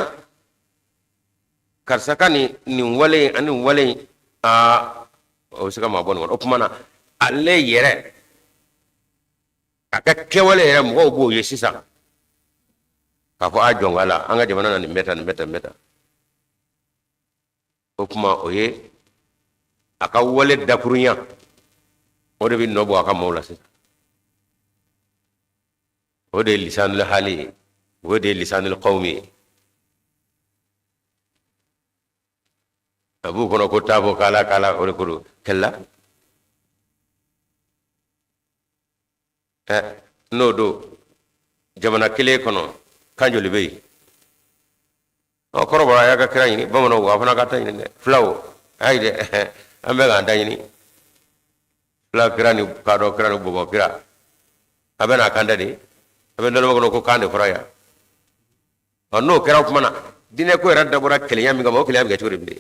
karsaka ni wale ani wale o sika ma bon o kuma na alle yere aka kewale yere mo bo yesisa ka fo ajon wala anga jamana na ni meta o kuma oye aka wale dakurunya o de bi nobo aka mawla sisa o de lisanul hali ودي لسان القومي أبو كنا كتابو كلا وركلو كلا نودو جمانا كلي كنا كانجو لبي أو كروبا يا كرايني بمنو وافنا كاتايني فلاو هايدي أمبعان تايني فلا كراني كارو بوبو كرا أبنا كاندي أبنا لو كنا كاندي فرايا no kera kuma dine ko radda bora kele yami ngam o kele yami ga churi mbi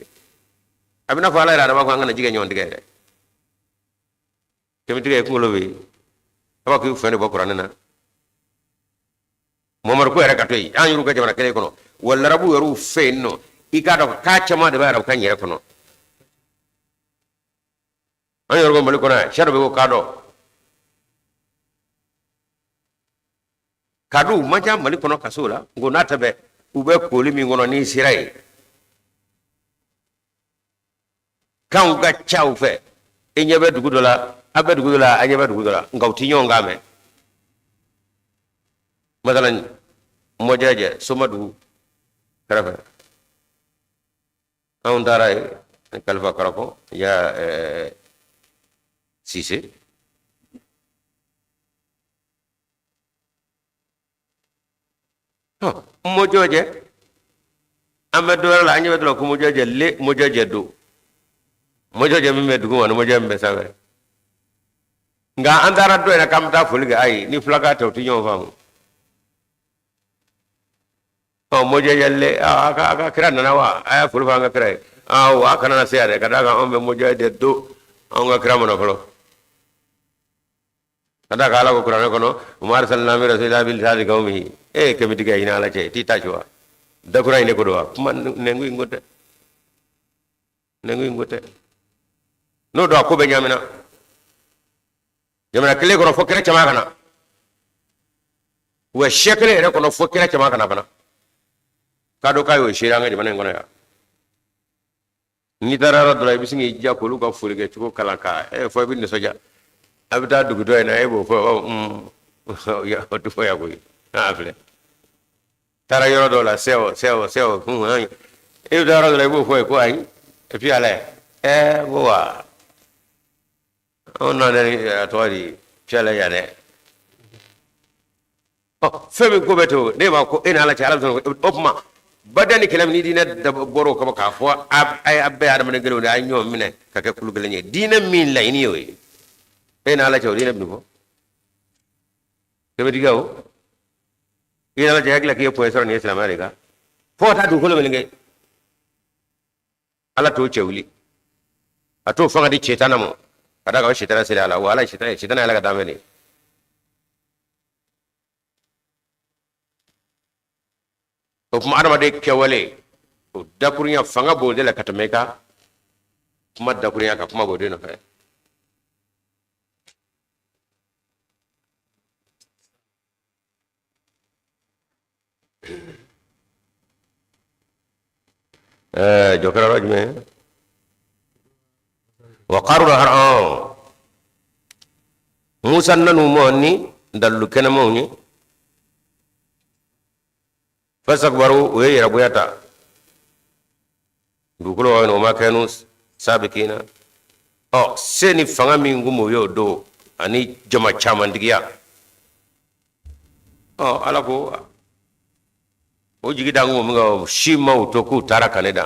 abina fa ala ba ko ngana jige nyon dige kemi dige ko lobi aba ko fene bo qur'an na momar ko era katoy an yuru ga jabara kele kono wala rabu yoru fenno ikado ka chama de bara kan yere kono an yuru go mali kono shado be ko kadu maja mali kono kasula ngo natabe ube koli min kono ni sirai kan ga chaw fe e nyebe dugu dola abe dugu dola anyebe dugu dola ngawti nyonga me madalan mojaje soma dugu karafa on daray kalfa karako ya sise mojoje amedo la anyebe dola ko mojoje le mojoje do mojoje mi dugu wan mojoje mbe sawe nga andara do ena kamta fulga ay ni flaga to tinyo famu mojoje le aka kira nana wa aya fulfa nga kira wa kana na seade kadaga ombe mojoje do nga kira mono folo kadaga ala ko kurana kono umar sallallahu alaihi wasallam bil sadi qawmi kemiti ga ina ala che ti tajwa da kurai ne ko do man nengu ngote no do ko be nyamina jamana kile ko fokere chama kana wa shekle re ko fokere chama kana bana kado kayo shiranga jamana ngona ya ni tarara do lay bisingi jakko lu ko fulge ci ko kalaka fo bi ni soja abita dugu do na ebo fo ya to fo ya ko afle tara yoro do la sewo dara do lay bo fo ko ay e puis ala wa on a atori chala ya de femi ko beto ne ma ko ina ala ci ala opma badani kelam ni dina da boro ko ka fo ay abbe adam ne gelo ay ñom mine ka ke kulu gele dina min la ini yoy ina ala ci dina bi ko kebe digaw ina ala ci ak la ke professeur ni islam america fo ta du ko le ngey ala to cewli ato fanga di cetana mo kada ka cetana sira ala wala cetana ala ka dameni o kuma adama de kewale o dakurinya fanga bo de la katameka kuma dakurinya ka kuma bo de no fe jokara rajme wa qarru har'an musa nanu monni dallu kenamo ni fasakbaru wa yarabuyata dukulo wa no makanu sabikina seni fanga mi ngumo yo do ani jama chamandigiya ala ko o jigi dangu mo nga shima utoku tara kaneda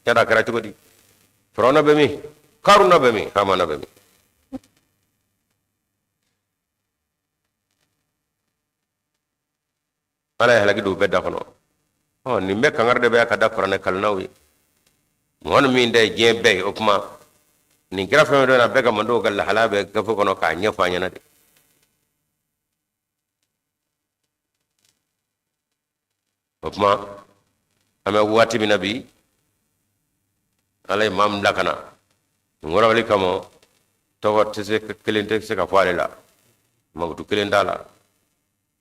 tada karatu ko di frona be mi karuna be mi hamana be mi ala halagi do bedda kono ni me kangar de be ka da frona kalnawi mon mi ndey jembe o kuma ni grafa do na be ka mando gal halabe ka fo kono ka nyafa nyana de opma ame wati binabi alay mam lakana ngora wali kamo to tese kelente se ka fale la magutu kelenda la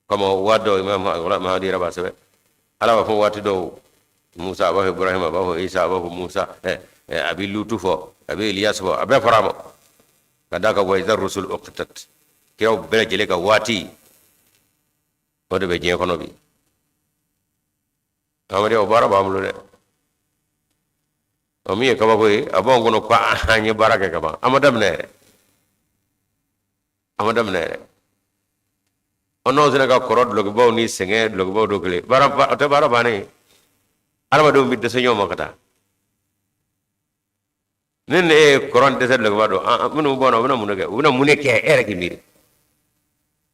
kamo wado imam mahdi rabasbe ala wa wati do musa ba ibrahim ba isa ba musa abi lutu fo abi ilyas fo abi farama kadaka wa idar rusul uqtat kew bele jele ka wati odo be je kono bi amade o bara bamlu de o mi kaba boy abon gono ko anye barake kaba amadam nere ono zena ka korod log baw ni senge log baw dogle bara te bara bani alama do bidde senyo makata nene koron de log baw do munu bono muna muneke ere ki miri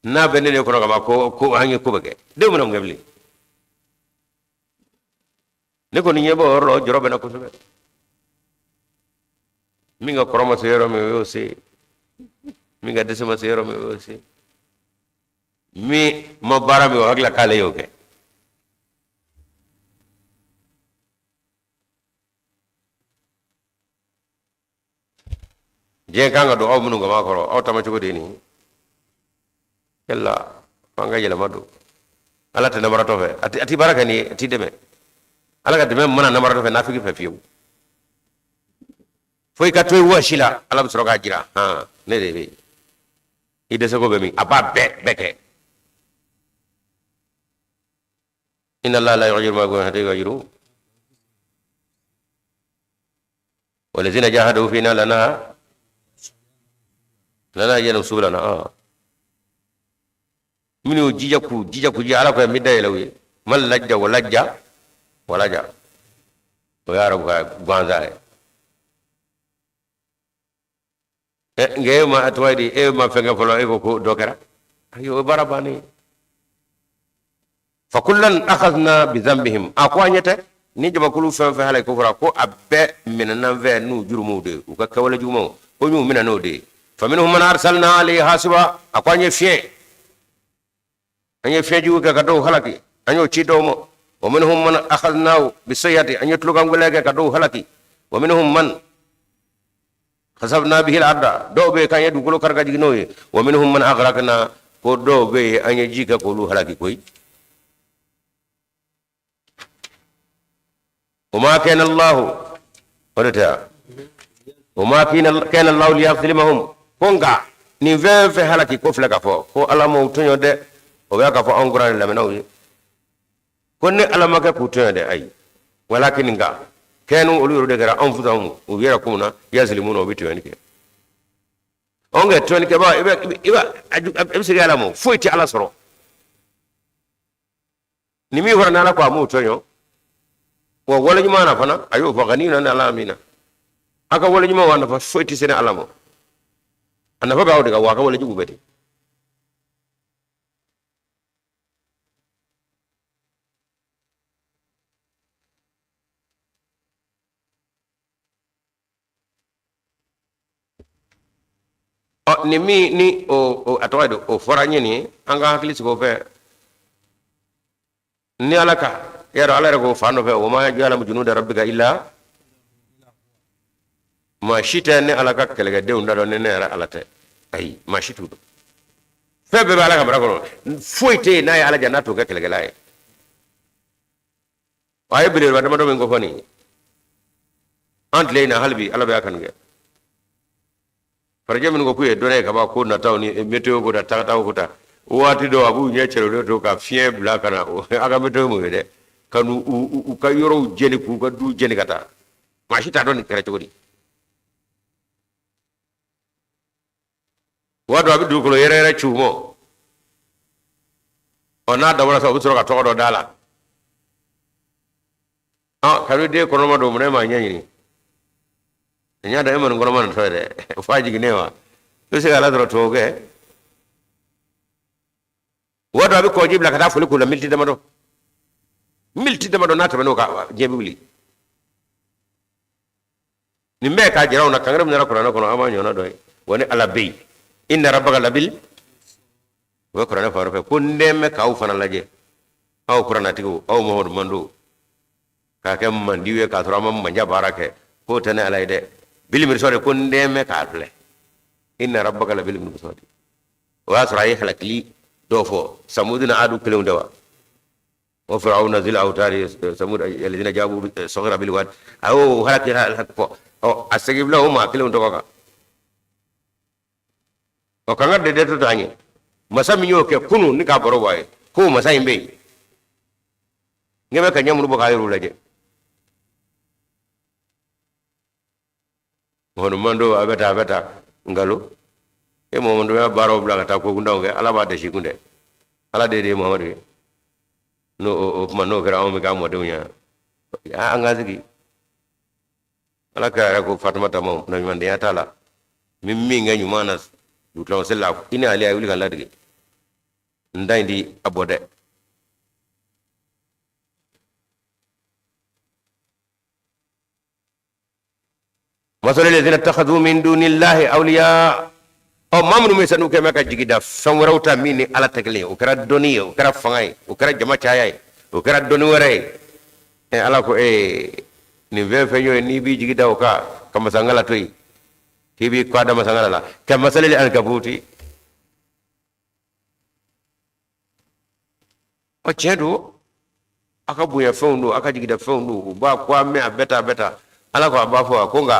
na benene ko kaba ko anye ko bege de muna ngabli ne ko ni nyebo orlo jorobe na ko sebe minga koroma sero me yosi minga desema sero me yosi mi mabara mi wagla kale yoke je kanga do awmunu ngama koro aw tama ko deni yalla manga yela madu ala te namara to fe ati baraka ni ati deme ala ka dɛmɛ mana namara fɛ nafiki fɛ fiyewu fo i ka to wɔsi la ala bɛ sɔrɔ k'a jira ne de bɛ i dɛsɛ ko bɛ min a b'a bɛɛ kɛ inna allaha la yughayyiru ma biqawmin hatta yughayyiru walladhina jahadu fina lanahdiyannahum subulana minnu jija ku ala ko mi dayelaw ye man lajja walaja o ya rabu ka ganza nge ma atwadi ma fenga folo ko dokera ayo barabani fa kullan akhadna bi dhanbihim akwanyata ni jama kulu fen fe halay ko fura ko abbe minna ve nu jurumu de u ka kawala jumo ko ñu minna no de fa minhum man arsalna alayhi hasiba akwanye fie anye feju ka do halaki anyo chido mo wa minhum man akhadnahu bisayati anyo tuluga ngulege ka do halaki wa minhum man khasabna bihi al-arda do be kan yedu kulo karga jigino ye wa minhum man aghraqna ko do be anye jika ko lu halaki koy وما كان الله ليظلمهم كونغا ni ve halaki ko flaga fo ko alamo tonyo de o ya ka fo angurane la menawi ko ne alama ka ku tonyo de ay walakin nga kenu olu de gara anfusahum o yera kumna yazlimuna o bitu yanike onge tonyo ke ba iba ebisi alamo foiti ala soro ni mi horana ala ko amu tonyo wa wala nyuma na fana ayo fa ganina na alamina aka wala nyuma wana fa foiti sene alamo anafa ba wadi ka waka wala jugu beti ni o atwado o foranye ni anga hakili siko fe ni alaka yaro ala ko fano fe o ma jala junuda rabbika illa ma shita ne alaka kelega de undado ne nera alate ay ma shitu fe be ala ka brako foite na ya ala jannato ka kelega lay ay bile wa dama do ngo fani antle na halbi ala ba kan ge farje min go kuye done ka ba ko na tawni meteo go da ta ko ta wati do abu nye chero do ka fien bla kana aga meteo mo de kanu u ka yoro jeli ku ka du jeli kata ma shita don kere chori wado abi du ko yere chumo ona da wala so bu ka to do dala karu de ko no ma do mo ma nyanyi nya da man ko man to de faji ginewa to se ala do to ge wado abi ko jibla kata fuli ko la milti de mado nata bano ka jebuli ni me ka jiraw na kangare na Qur'an ko ama nyona doy woni ala bay inna rabbaka labil wa Qur'an fa rafa ko ndeme ka u fana laje aw Qur'an atigo aw Muhammad mando ka kam mandiwe ka turama manja barake ko tane ala ide bil mirsode ko ndeme ka fle inna rabbaka labil mirsode wa asrai halakli dofo samudina adu kelundawa وفرعون ذي الأوتاد ثمود الذين جابوا صغير بالواد أو هلك أو أستجيب لهم أكلهم توكا وكان قد ديتو تاني مسا ميو كي كونو نكا برو واي كو مسا يمبي نيبا كان يمرو بخايرو لجي هنماندو أبتا ngalo e mo ndo ya baro bla ta ko gundawge ala ba de shikunde ala de Muhammad no o kuma no kera o me ka mo de nya anga zigi ala ka ko Fatuma ta mo no man de atala mimmi nga nyuma na du taw sella ina ali ayuli kan ladigi ndai di abode masal alladhina ittakhadhu min dunillahi awliya o mamnu me sanu ke maka jigida samrawta mini ala takle o kara doniye o kara fangay o kara jama chayay o kara doni wore e ala ko ni ve feño ni bi jigida o ka kama sangala toy tibi ko adama sangala la kama salil alkabuti o cedo aka bunya fendu aka jigida fendu ba kwa me beta ala ko abafo ko nga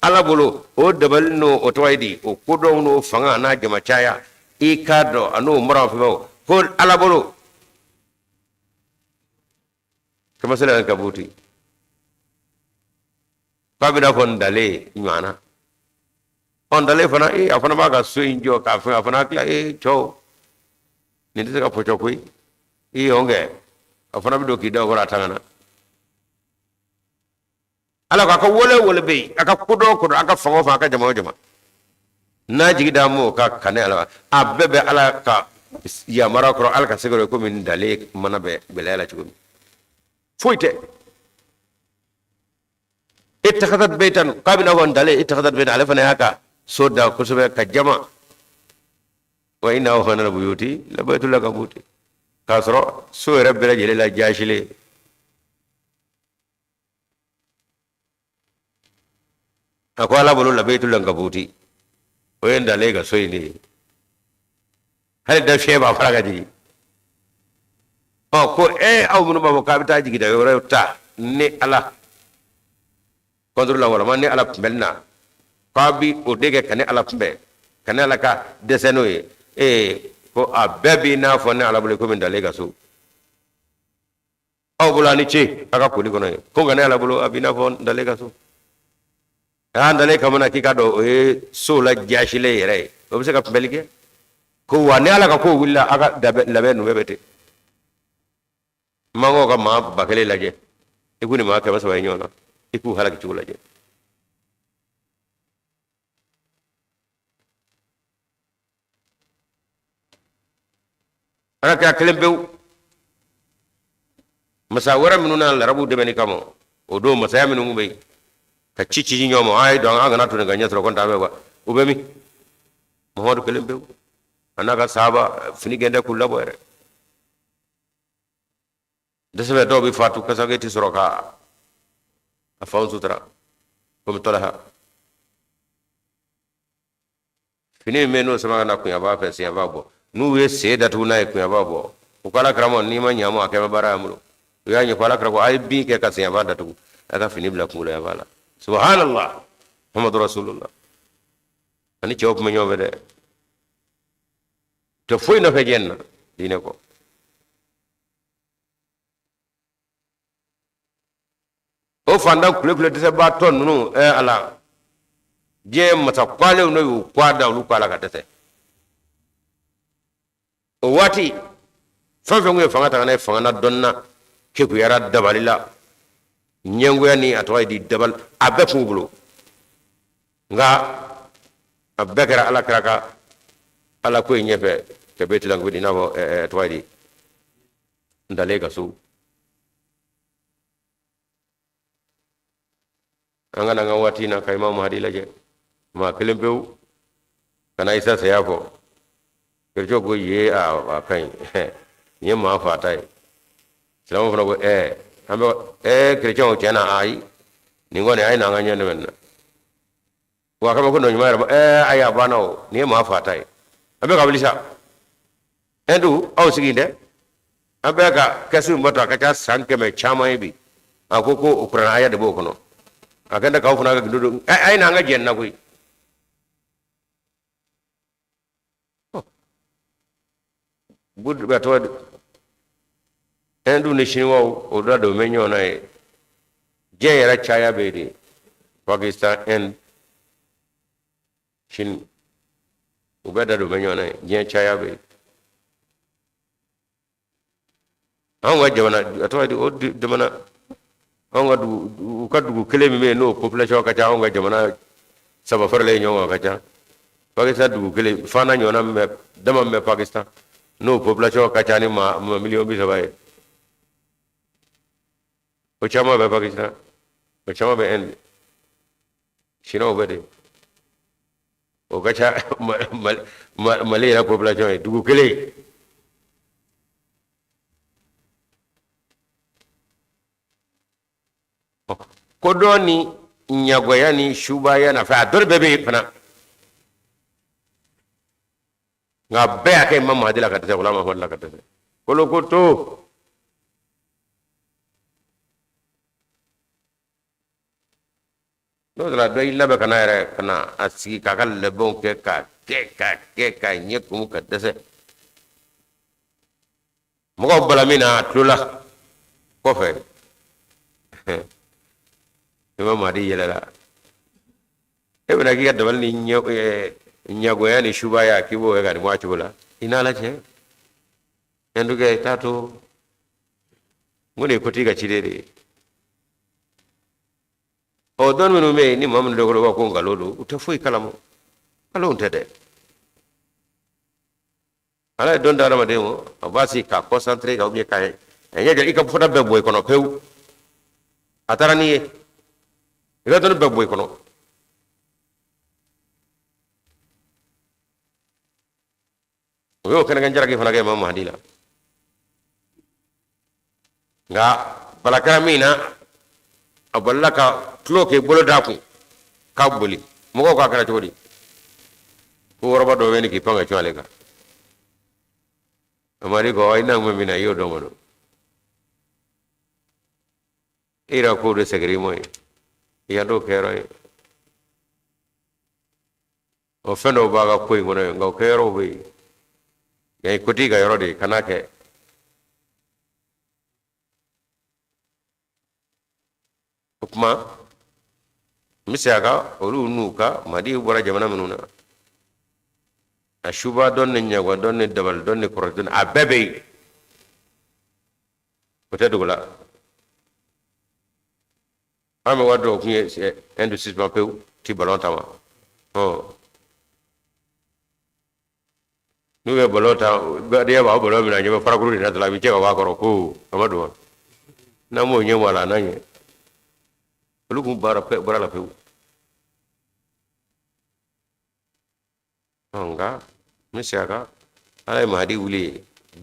ala bolo o dabal no o toydi o kodon no fanga na jama chaya i kado anu mara fo ko ala bolo kama sala kabuti kabida fon dale nyana on dale fana afana ba ga so injo ka afana kla cho ni de ka pocho kui onge afana bido ki daw wala tangana ala ko aka wole be aka kudo aka fango fa aka jama na jigi da mo ka kane ala abebe ala ka ya mara ko ala ka segoro ko min dale mana be belela chugo foite ittakhadhat baytan qabila wan dale ittakhadhat baytan ala fana haka soda ko sobe ka jama wa inna khana buyuti la baytul lakabuti kasro so rabbira jele la jashile akwala bulu la baytul lakabuti o yenda lega soyni hal da sheba faraga ji o ko aw munu babo kabita jigi da yoro ta ni ala kontrol la wala man ni ala melna kabi o dege kane ala pembe kane ala ka deseno ko a bebi na fo ne ala bulu ko min da lega so aw bulu ni ci aka ko ni kono ko ngane ala bulu abina fo da lega so andale kamana kika do so la jashile yere o bisa ka pembelike ko wane ala ka ko willa aka labe no bebete mango ka ma bakele laje ikuni ma ka basa waynyona iku halaki chula je aka ka kelembew masawara minuna larabu de beni kamo o do masaya minu ngubey ka cici nyomo ay don aga natu nga nyatro kon tabe ba ubemi mohodo kelembe anaka sahaba fini gende kulla boyre desebe do bi fatu kasageti soroka afawun sutra kom tolaha fini meno sama na kunya ba fe siya babo nu we seda tu na kunya babo ukala kramo ni ma nyamo akema bara amulo ya nyi kala krako ay bi ke ka siya ba datu aka fini bla kula ya bala subhanallah muhammadu rasulullah ani chop ma nyobe de to foy na fe jenna dine ko o fanda kule de ba ton nu ala je mata kwale no yu kwada lu kwala ka tete o wati fa fe ngwe fanga ta na fanga na donna ke ku yara dabalila nyengu ni atwa di dabal abe fubulo nga abekara ala kraka ala ko nyefe ke beti langu di nabo atwa di ndalega su angana nga wati na kay mamu hadi laje ma kelembew kana isa sayafo kerjo go ye a kan nyema fatai salamu fana go ambo Christian chena ai ningone ai na nganya nemenna wa kama kuno nyuma aya bana ni ma fatai abe ka bilisa endu au siginde abe ka kasu mbata kacha sanke me chama ibi akoko ukrana aya de bokono akenda ka ufuna ga dudu ai na ngajen na kui bud bato endu ne shinwa o da do menyo na je yara chaya bedi Pakistan and shin ubeda do menyo na je chaya be an wa jabana atwa di o de mana an wa du ka du kelemi me no population ka ta an wa jabana saba farle nyo ka ta Pakistan du kele fana nyo na me dama me Pakistan no population ka ta ni ma million bi sabai o chama be Pakistan o chama be en shino bede o gacha mali la population e dugu kele ko doni nyagoya ni shuba ya na fa dor bebe fana nga be ake mamma dila ka tete wala ma wala ka tete ko lo ko to no la do illa be kana yare kana asigi ka kal le bon ke ka nye kum ka dese mo ko bala mina tula ko fe imam madi yelela e bena ki dabal ni nyago ya ni shuba ya kibo ya ga mo achula ina la che enduge tato ngone ko tiga chidere o don menu me ni mamun do ko ngalodo utafoi kalamo alo untede ala don dara mademo abasi ka concentré ka ubye kai enya je ika foda be boy kono pew atara ni ila don be boy kono yo kana ganjara ki fana ke mamma hadila nga balakara mina aballa ka klo ke bolo daku ka boli mo ko ka kara chodi ko roba do weni ki panga chwale ka amari ko ay nang mina yo do mono ira ko de segri moy ya do kero o fendo baga koy ngono ngaw kero be yai koti ga yoro de kanake kuma misaka olu nuka madi bora jamana menuna ashuba don ne nyagwa don ne dabal don ne korotun abebe peut-être wala ame wado kunye endu sisma peu ti balon tama oh nuwe bolota gadiya ba bolo mina nyebe farakuru ni natala mi cheka wakoro ko amadu na mo nye wala nanye lugu bara pe bara la pe anga misiaka ala mahdi wuli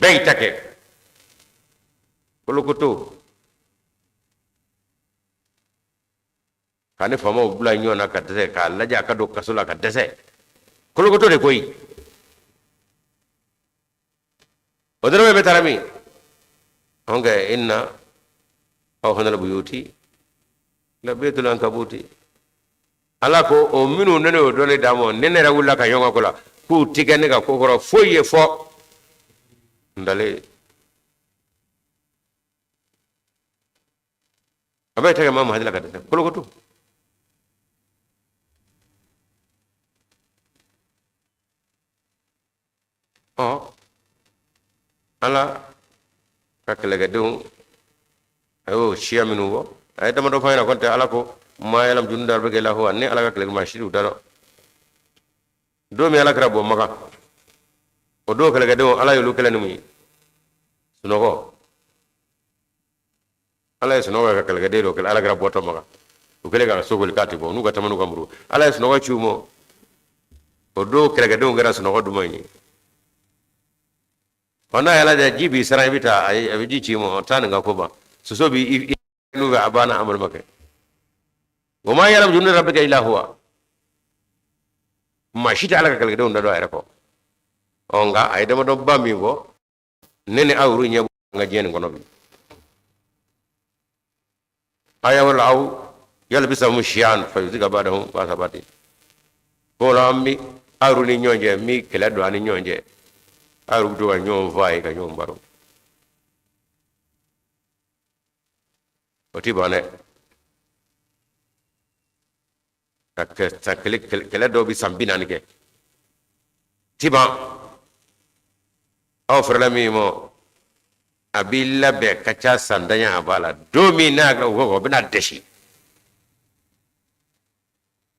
bay take kolokoto kane fama bula nyona ka dese ka laja ka do kasula ka dese kolokoto de koy odoro be tarami onge inna aw hanal buyuti la betul ankabuti ala ko o minu nene o dole damo nene ra wulla ka yonga kola ku tigane ka kokoro foye fo ndale abe tage mama hadila ka dese kolokoto ala ka kelega dum ayo shia minu wo ay dama do fayna konte ala ko ma yalam jundar be la ho ne ala ka kelega ma shiru daro do mi ala kra bo maka o do kelega dum ala yulu kelani mi sunogo ala sunogo ka kelega de do kel ala kra bo to maka o kelega so gol kati bo nu ga tamanu kamru ala sunogo chumo o do kelega dum gara sunogo dumani ona yala da jibi sarai bita ay abiji chimo tan nga ko ba so so bi nu ga abana amal make wama yalam junna rabbika illa huwa ma shita ala kal gado ndado ay ko onga ay dama do bammi go nene awru nyabu nga jeni ngono bi aya wala aw yalla bisa mushiyan fa yuziga badahum wa sabati ko lammi awru ni nyonje mi kala do ani nyonje aru do nyon vai ka nyon baro oti bane ta kele do bi sambina ni ke tiba aw frala mi mo abilla be kacha sandanya abala do mi na go bina deshi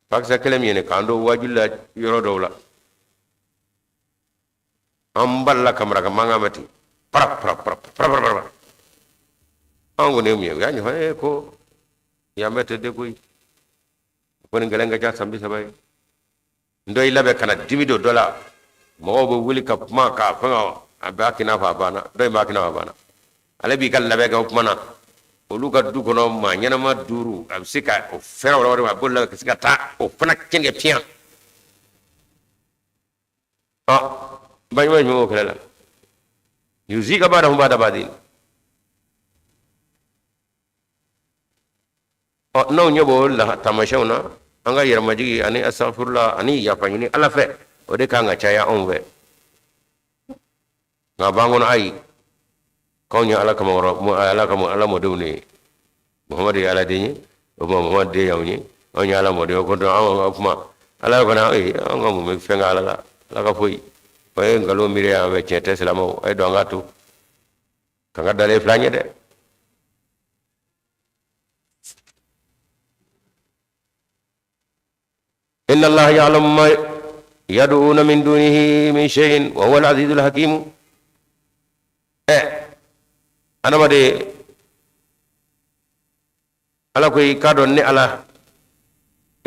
paksa kele mi ne kando wajula yoro dowla amballa kamera ka manga mati pra ango ne mi ya ni ko ya mete de koy ko ni galenga ja sambi sabay ndoy labe kana dimido dola mo bo wuli ka ma ka fa abakina fa bana doy makina fa bana ale bi kal labe ga mana olu ka du kono ma nyana ma duru absika o fera wala wala bolla ka sika ta o fana kenge pian bañ bañ mo kala yuziga bada hum bada badin no nyobo la tamashawna anga yarmajigi ani astaghfirullah ani yafa ni ala fe o de kanga caya on fe nga bangon ay kawnya ala kama ala mo dewni muhammad ya ala de o muhammad de yawni on ya ala mo de ko do kuma ala ko na ay anga mo me fe nga ala la ka foyi way ngalo mire ya we cete selamo ay do ngatu kanga dale flanye de inna allah ya'lamu ma yad'una min dunihi min shay'in wa huwa al-'azizul hakim anama de ala koy kado ne ala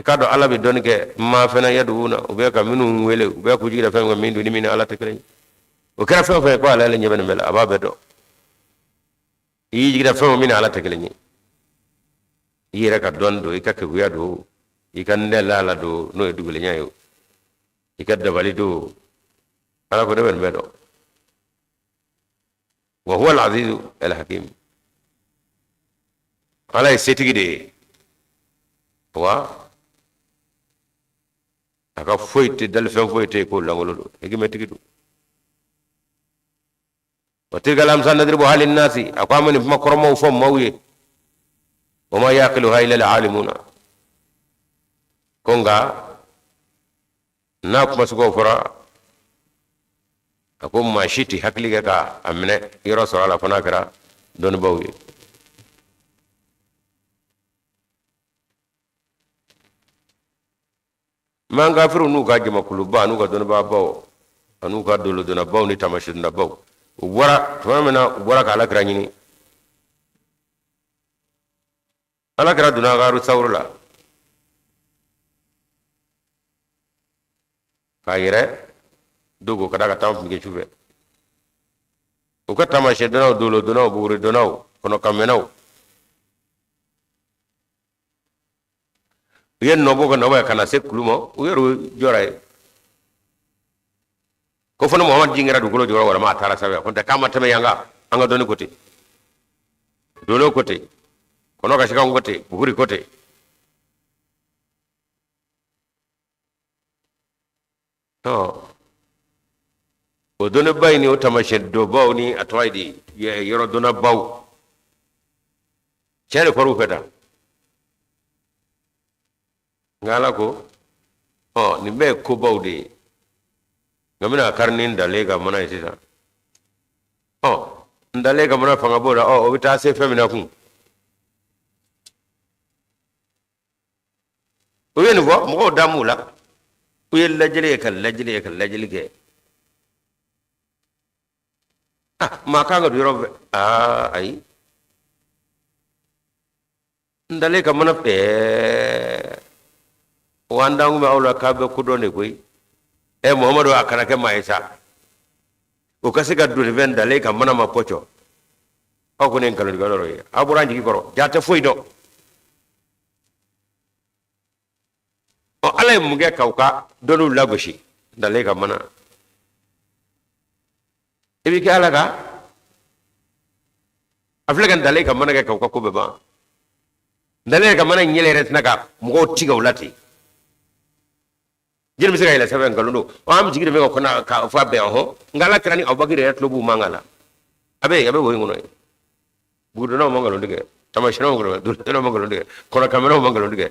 kado ala be don ke ma fena yad'una o be ka minu wele o be ko jira fe min duni min ala tekre o kara fe ko ala le nyebe mel aba be do yi jira fe min ala tekle ni yi reka don do ikake wiya do ikan ne lala do no dugule nyayo ikadda bali do ala ko de ben be do wa huwa al-aziz al-hakim ala setigi de wa aka foyte dal fen foyte ko langolo do egi metigi do wa tilgal amsal nadribu halin nasi aqamani makromo fo mawye wa ma yaqiluha illa al-alimuna konga na kuma suko fora ako mashiti hakli ka amne yoro so ala fana kara don bawi manga firu nu ga jama kuluba nu ga don ba bawo anu ga dolo don bawo ni tamashin da bawo wara to mena wara ka ala kara nyini ala kara duna garu sawrula kayire dogo kada ka tam fige chuve o ka tamashe donaw dolo donaw bugure donaw kono kamenaw yen no bogo no ba kana sekulumo o yero joray ko fono muhammad jingira du golo jora wala ma tara sabe ko de kama tame yanga anga doni kote dolo kote kono ka shika ngote buguri kote o dona bayni o tamashe do bawni atwaydi yoro dona baw cere ko rufeta ngala ko ni be ko bawde ngamina karnin dalega mana isisa ndalega mana fanga boda o bita se femina kun o yeni bo mo damula uyel lajile ke ma kanga du robe ai ndale ka mana pe wanda ngu ma awla ka be kudone koy muhammadu akana ke maisa o kasika du ven dale ka mana ma pocho o ko nen kala galo roy aburanji ki koro jata foydo o alay mu ge kawka donu lagoshi dale ka mana ibi ke alaga aflegan dale ka mana ge kawka ko beba dale ka mana nyele ret naga mo tiga ulati jere mi sega ila saben galundo o am jigire me ko na ka fa be ho ngala krani abagire ret lobu mangala abe wo ngono budu no mangalo dige tamashino ngolo du no mangalo dige kono kamera mangalo dige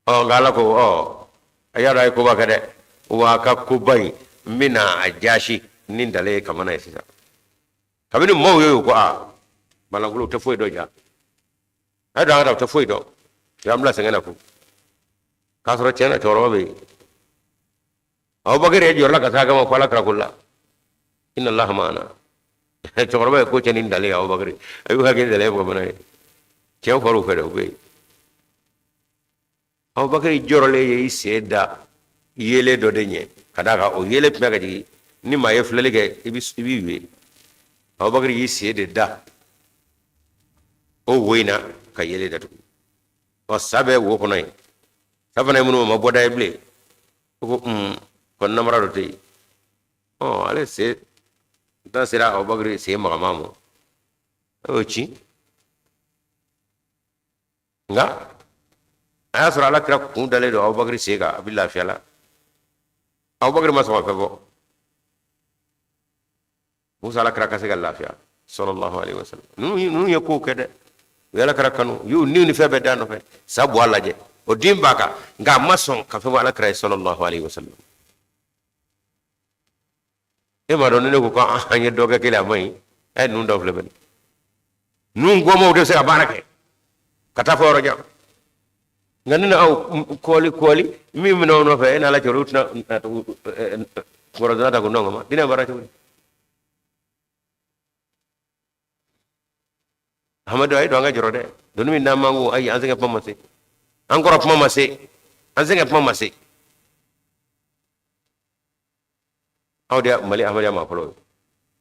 ngala ko ayara ko bakade wa ka kubai mina ajashi nin dale kamana sisa kabini mo yo ko malangulo te foi do ja ada te foi do yamla sengena ko kasoro chena chorobe aw bagere jorla kasaga mo pala krakulla inna allah maana chorobe ko chenin dale aw bagere ayu ha ge dale ko bana chew faru fere be aw bakari jorole yi seda yele do denye kadaka o yele pega ji ni ma ye flele ge ibi we aw bakari yi sede da o woina ka yele da o sabe wo ko nay sabana munu ma boda eble ko kon namara do te ale se da sira aw bakari se ma mamo o chi nga aya sura ala kira kun dale do Abubakar sega abilla fiala Abubakar ma sama febo Musa ala kira kasega lafiya sallallahu alaihi wasallam nu ye ko kede yala kira kanu yu ni febe dano fe sabu alla je o dimbaka nga mason ka febo ala kira sallallahu alaihi wasallam e ma don ne ko ko anye doga kila mai ay nun do fleben nun gomo de se barake kata foro jam ganna aw koli mi no fe na la jorutna ngoro dana ko nonga dina barake Hamadu ay do nga joro de donu min namangu ay anzenga pamase encore pamase anzenga pamase awdia mali ahmadiya ma polo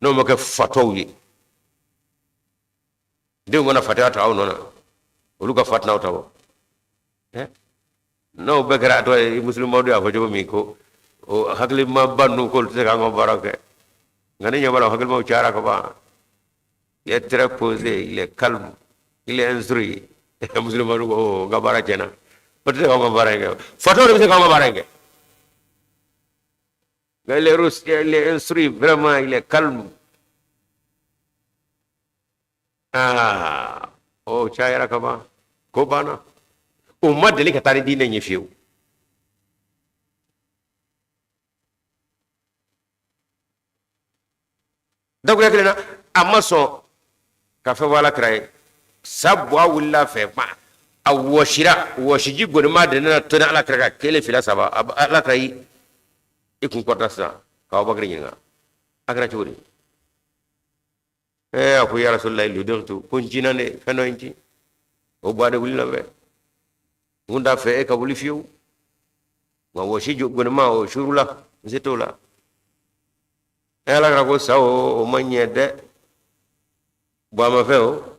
no mo ke fatowi de ngona fatata aw nona oluga fatna tawo no begara to muslim mawdu afajo mi ko o hakli ma bannu ko te ga ngo barake ngani nyabala hakli ma chara ko ba il est très posé, il est calme, il est instruit. Musulman, oh, Gabara Jena. Peut-être qu'on va barrer. Photo de qu'on va barrer. Il est russe, il est instruit, vraiment, il est calme. Ah, oh, Chayara Kaba, Kobana. Au mois de l'écart, il n'est pas donc, il y a un maçon. Kafe wala kray sabwa willa fe ma awashira washiji gonma de na to ala kra kele fila saba ala kray ikun kota sa ka bagri nga akra churi aku ya rasulullah ludurtu kunjina ne feno inti o bade willa be ngunda fe ka wuli fiu wa washiji gonma o shurula zetola ala kra ko sawo o manyede Bama feo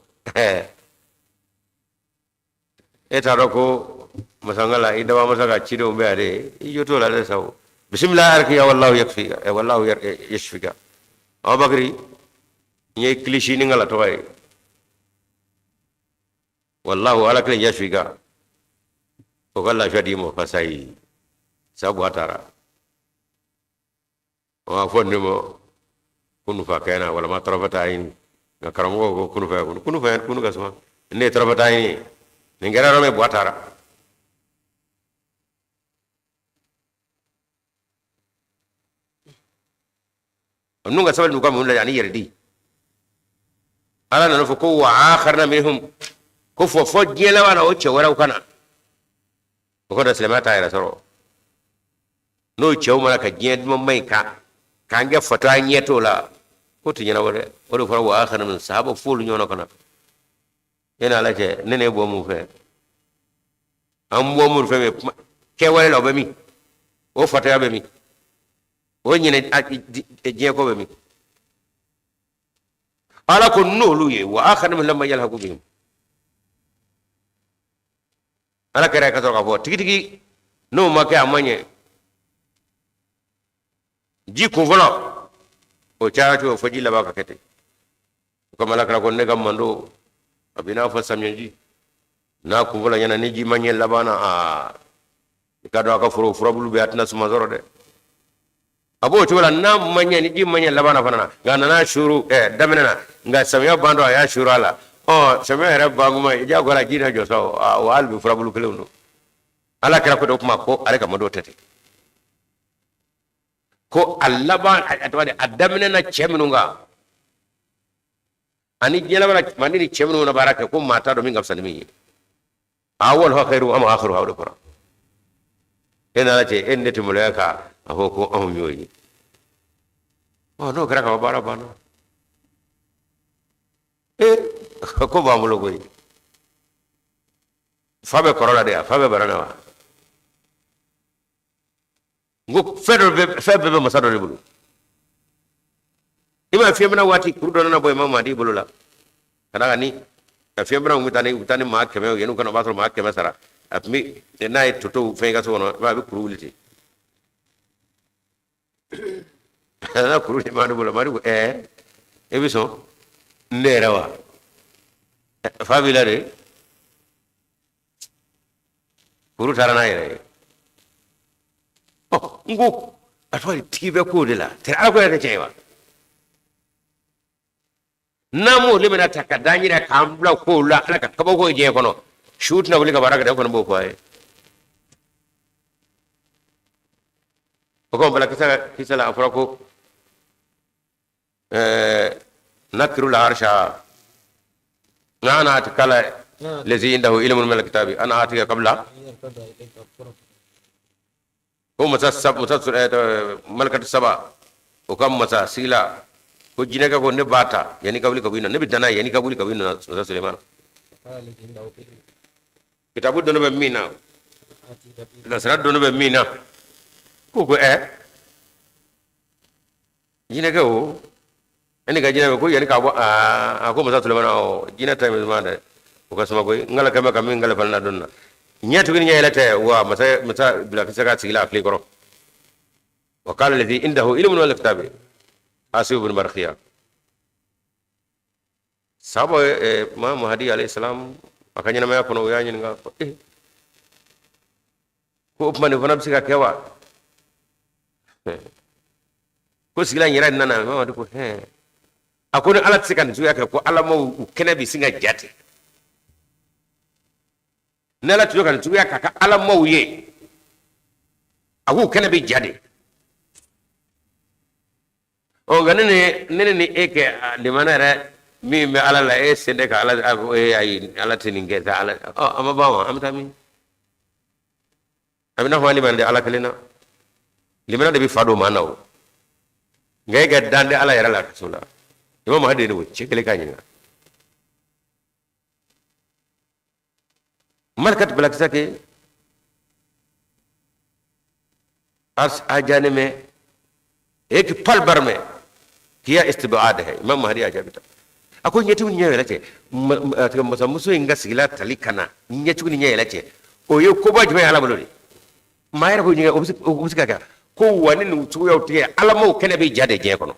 etaroko masangala inda masaka chido mbere ijoto la saw bismillah arki ya wallahu yakfika ya wallahu yashfika abagri nye klishi ni ngala toy wallahu ala kle yashfika o kala shadi mo fasai sabu atara wa fonnimo kunu fa kana wala ma tarafata ayin nga karamogo ko kunu fa gasuma ne trabatay ni ngara rame boatara anu nga sabal nukam mun la yani yerdi ala na fo ko wa akharna minhum ko fo jela wana o chewara kana ko da slemata ira soro no chew mala ka jed mo mai ka kange fota nyeto la ko tinyana wala o fara wa akhana min sahaba fulu nyono kana ena la ke nene bo mu fe am bo mu fe me ke wala lo be mi o fata be mi o nyine je ko be mi ala ko no lu ye wa akhana min lamma yalhaqu bihim ala kere ka to ka fo tigi no ma ke amanye ji ko vola o chacho faji la baka kete ko malaka ko ne gam mando abina fa samyeji na ko vola yana ni ji manye labana a ka do ka furo bulu be atna suma zoro de abo to wala na manye ni ji manye labana fanana ngana na shuru damena nga samya bando ya shuru ala o samya era baguma ja gola jina jo so o albi furo bulu kelewno ala kira ko do kuma ko are ka mado tete ko Allah ba atwade adamne na chemnunga ani jela bala mani chemnu na baraka ko mata do mingam sanimi awal ha khairu am akhiru hawde qura ena lati endeti mulaka afoko am yoyi oh no kara ka bara bana ko ba mulo goyi fabe korola de fabe barana wa ngo febe masado bulu ima fiemna wati kurudo na boy mama di bulu la kada ni fiemna ngutani ma keme yenu kana basro ma keme sara apmi nay toto fenga so no ba be kuruliti na kuruli ma bulu ma ebiso nderawa fabila de uru tarana yere ngo atwali tibe ko de la ter ala ko yere cewa namo limena takadanyira kambla ko la ala ka kabo ko je kono shoot na wuli ka baraka de kono bo ko ay ko bala kisa la afrako نكر العرش أنا أتكلم الذي عنده علم من الكتاب أنا آتيك قبل هو مسا ملكة السبع وكم مسا سيلا كجينك كون نباتا يعني قبل كبينا نبتنا يعني قبل كبينا مسا سليمان كتاب دون بمينا نسرات دون بمينا كوكو جينك هو ini gajina ko yani ka ako masa Sulaiman o jina tay manda ko sama ko ngala kama kam ngala falna donna nyatu ni nyela tay wa masa bila kisaka sigila akli koro wa qala alladhi indahu ilmun wal kitabi asib ibn barkhiya sabo ma mahdi alayhi salam akanya nama ko no yanyi nga ko upmane fana bisika kewa ko sigila nyira nana ma ko akoni ala tsikan zuya ka ko ala mo kene bi singa jati nala tuyo kan zuya ka ala mo ye awu kene bi jade o ganene nene eke de manara mi me ala la sende ka ala ko ay ala tininge ta ala ama bawa amtami amina wali bande ala kalena limana de bi fado manaw ngay ga dande ala yara la sula imam hadi ni wuce kele kanyina markat balak sake as ajane में एक पल भर में किया इस्तिबाद है imam hadi aja bita ako nyeti ni nyela che masa musu inga sigila talikana nyeti ni nyela che oyo ko ba jme ala bolori mayra ko nyega obsika ka ko wani nu tuyo tie ala mo kene be jade je kono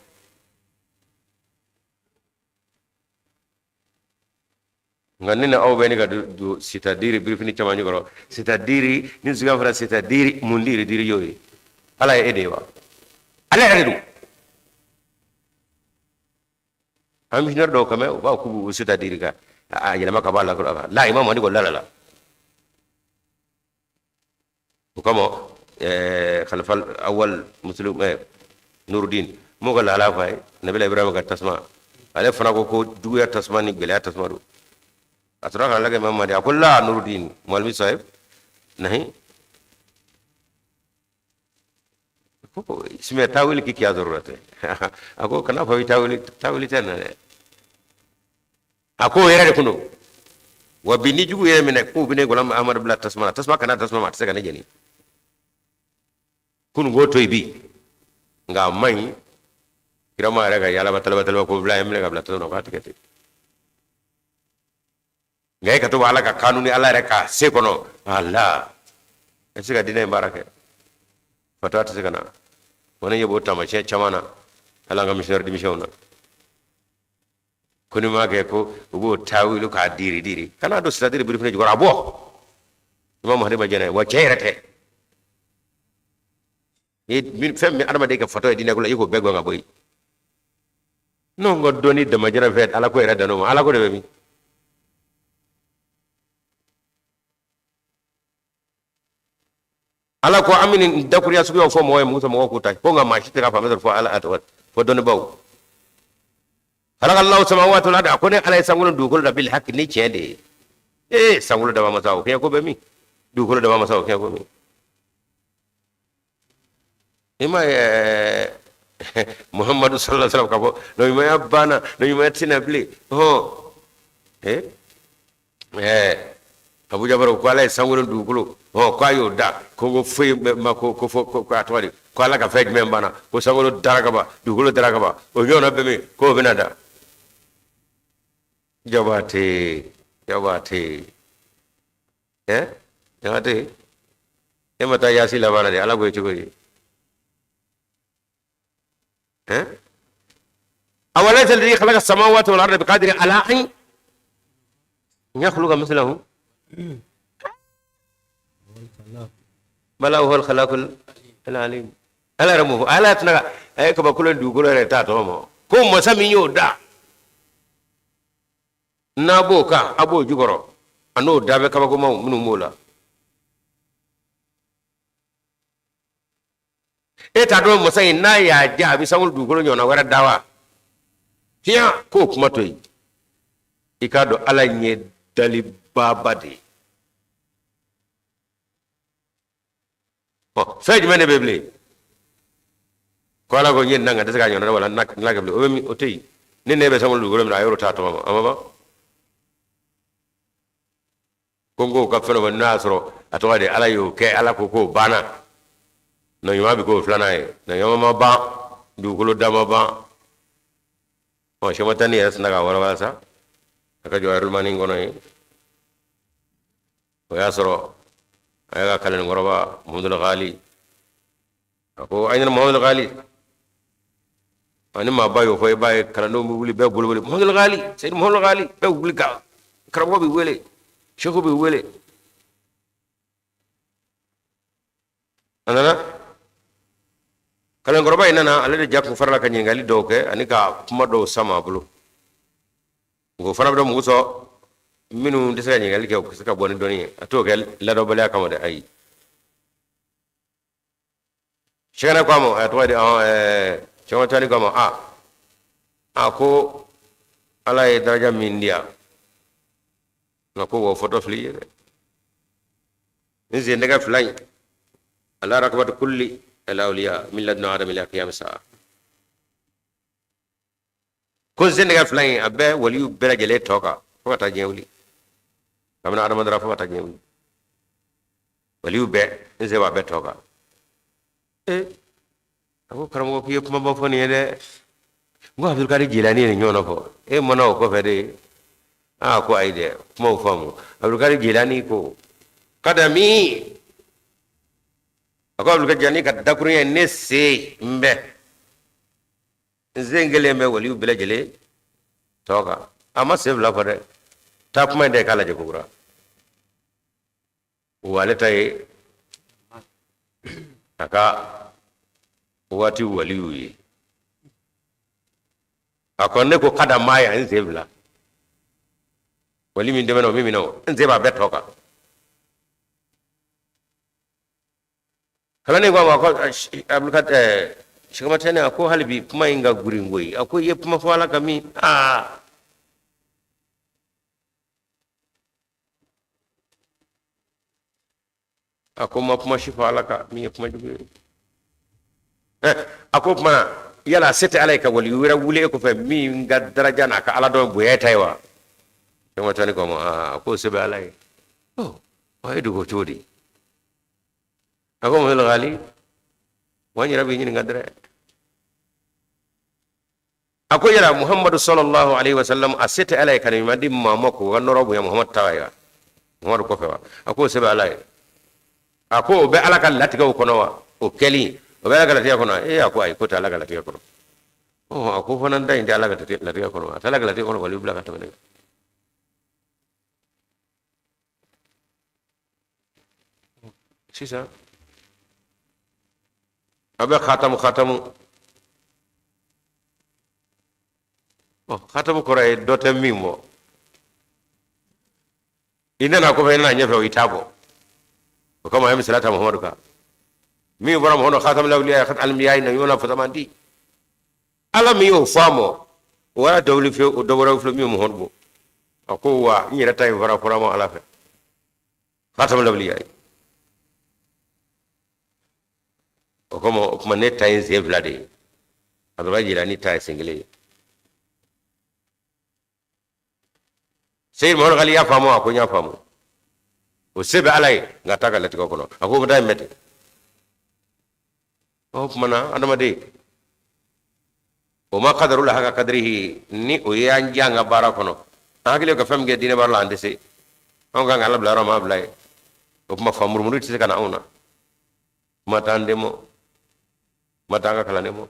ngannina aw beni ga du sitadiri brifini chamanyu goro sitadiri ni zuga fara sitadiri mundiri diri yoyi ala edewa ala edu am hinar do kame ba ku sitadiri ga yana maka bala ko la imam ani golla la kamo khalifa awal muslim nuruddin mo golla la fay nabi ibrahim ga tasma ale fana ko duya tasma ni gela tasma do अतरा खाने लगे मैं मरिया कुल्ला नूरुद्दीन मौलवी साहब नहीं इसमें तावील की क्या जरूरत है आपको करना भाई तावील चलना है आपको येरा देखो वो बिनी जुगु येरा में को बिने गुलाम अहमद बिला तस्मा करना तस्मा मार से करने जनी कुन गो तो भी nggak main kira mah ada gaya lah batal ko bilang emle kabla to no kat kete ngai ka to wala ka kanuni ala reka se kono ala ese ka dinai barake fatata se kana wona yebo tama che chamana ala nga missionnaire dimission na kuni ma ke ko ugo tawilu ka diri kana do sadiri buri fune jora bo imam hadi bajane wa chairate min fem mi adama de ka photo e dina ko la yiko bego nga boy non go doni de majara fet ala ko era dano ala ko de mi ala ko amini dakuriya suku yo fo moye musa mo ko tay ko nga ma shitira fa medor fo ala atwat fo don baw halaka allah samawati wal ardi akone ala sangul du ko da bil haqq ni chede sangul da ma saw ke ko be mi du ko da ma saw ke ko mi ima muhammadu sallallahu alaihi wasallam kabo no ima bana no ima tinabli ho abu jabar ko ala sangul du ko ho ko ayo da ko go fe ma ko ko atwali ko ala ka fej men bana ko sangolo daraga ba dugolo daraga ba o nyona be mi ko be nada jabate jabate e mata yasi la bana de ala go chugo awalaysa alladhi khalaqa as-samawati wal arda biqadirin ala an yakhluqa mithlahum bala huwal khalaqul alim ala ramu ala tana ay ko bakulo dugulo re ta to mo ko mo sami yoda na boka abo jugoro ano dabe kaba ko mo munu mola e ta do mo sai na ya ja bi sawul dugulo nyona wara dawa tiya ko kuma to yi ikado ala nye dali babadi fej mene beble ko ala ko nyen nanga daga nyona wala nak beble o mi o tey ne be samul dugulo mi ayoro ta to amaba kongo ka feno na soro ato de ala yo ke ala ko bana no yima bi ko flana e no yima ba dugulo dama ba o shema tani es naga wala sa aka joarul mani ngono e o ya soro ayaga kalen ngoroba muhammadul ghali ako ayna muhammadul ghali ani ma bayo foy baye kala no mi wuli be bulbul muhammadul ghali sayyid muhammadul ghali be wuli ka karabo bi wele shekhu bi wele anana kalen ngoroba inana alade jakku farla ka nyingali doke ani ka kuma do sama bulu go fana do muso minu ndesa nyingali ke ko ka boni doni ato ke la do bala kamade ay shegana ko mo ato de chama tani ko mo ako ala e daraja mindia nako wo photo fli nzi ndega flay ala rakbat kulli alawliya min ladna adam ila qiyam saa ko zenga flay abbe waliyu bela jele toka ko ta jewli kamna adam dara fo ta jewli waliyu be nze wa be toka ako karamo ko yep mabo fo ni de ngo abdul kadir jilani ni nyono ko mono ko fede ko aide mo famu abdul kadir jilani ko kadami ako abdul kadir jilani ka dakuriya ne se mbe zengele me waliyu bela jele toka ama sev la fare tap ma de kala je kubra wale tay aka wati waliyu yi akonne ko kada maya en sev la wali min de meno mi mino en zeba be toka kala ne gwa ko abdul kadir shigama tana ko halbi kuma inga gurin goyi akwai ya kuma fala kami akoma kuma shi fala ka mi kuma dubi ako kuma yala sete alaika wali wira wule ko fe mi nga daraja na ka ala don boye taywa shigama tana ko ko sebe alai wai dugo chodi ako mo gali wani rabi ni ngadre akoy yara muhammadu sallallahu alaihi wasallam asete alay kan mi madi mamako wanno robu ya muhammad tawaya muhammad ko fewa ako sebe alay ako be alaka latiga ko no o keli o be alaka latiga ko no ako ay ko ta alaka latiga ko ako fonan da inde alaka latiga ko no ta alaka latiga ko no wali bla ka tamane sisa abe khatamu khatamu koray dotem mimo inana ko fe na nyefe itabo ko ma yami salata muhammadu ka mi borom hono khatam lawliya khat almiya na yona fatamandi ala mi yo famo wala dawli fe o dawra fe mi muhammadu ko wa ni rata yi fara fara mo ala fe khatam lawliya kuma ne tayin zai vlade abdullahi jilani ta single sai mo gali ya famo ko nya famo o sebe alay ngata ga lati ko no ako mo day mete kuma na adama de o ma qadaru la haka qadrihi ni o ya njanga bara kono akile ko famge dine barla ande se on ga ngala bla rama blay o kuma famur murid se kana ona matande mo matanga kala nemo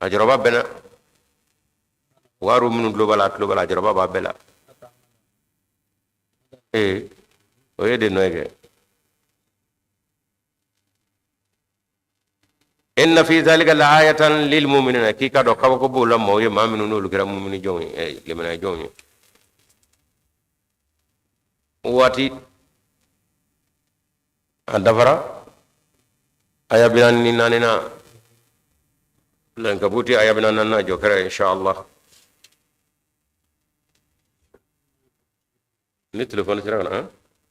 ajroba bena waru minu global ajroba ba bela o ye de noyge inna fi dhalika la ayatan lil mu'minina ki ka do kaba ko bola mo ye maminu no lukira mu'mini jongi e lemana jongi wati andafara aya binan ni nanina lan kabuti aya binan nanna jokere inshallah ni telephone sira kana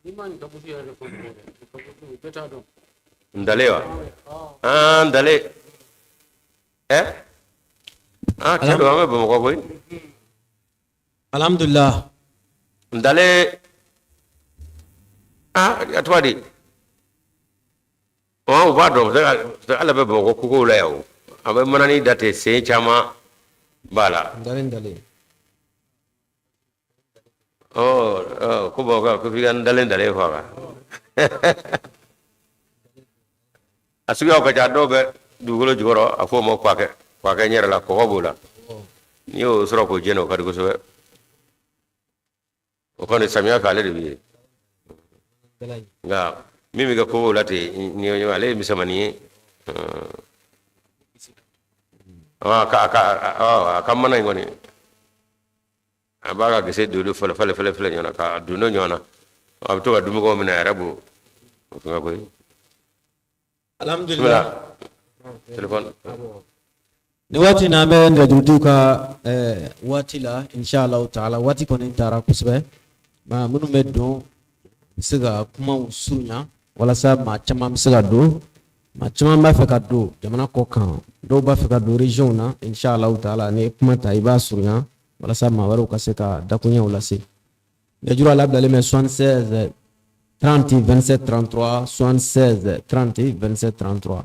imani kabuti ya kabuti beta do ndale wa ndale kado ame bo ko koy alhamdulillah ndale atwadi ba do da ala be bo ko la yaw abe manani date se chama bala ndale ko bo ko fi ndale fa ga asuga ko jaddo be dugolo jugoro afo mo kwake nyere la ko bula ni o soro ko jeno kadi ko so o kono samia ka le bi nga mimi ga ko lati ni ale mi samani ka mana ngoni abaga gese do fele nyona ka duno nyona abto ga dum ko mina rabu nga koy alhamdulillah telefon ni wati na me ndajudu ka wati la inshallah taala wati ko ni tara kusbe ma munu meddo siga kuma usunya wala sa ma chama siga do ma chama ba fe ka do jamana ko kan do ba fe ka do region na inshallah taala ne kuma ta iba sunya wala sa ma waro ka se ka dakunya wala se ndajuru ala blale me 76 30 27 33 76 30 27 33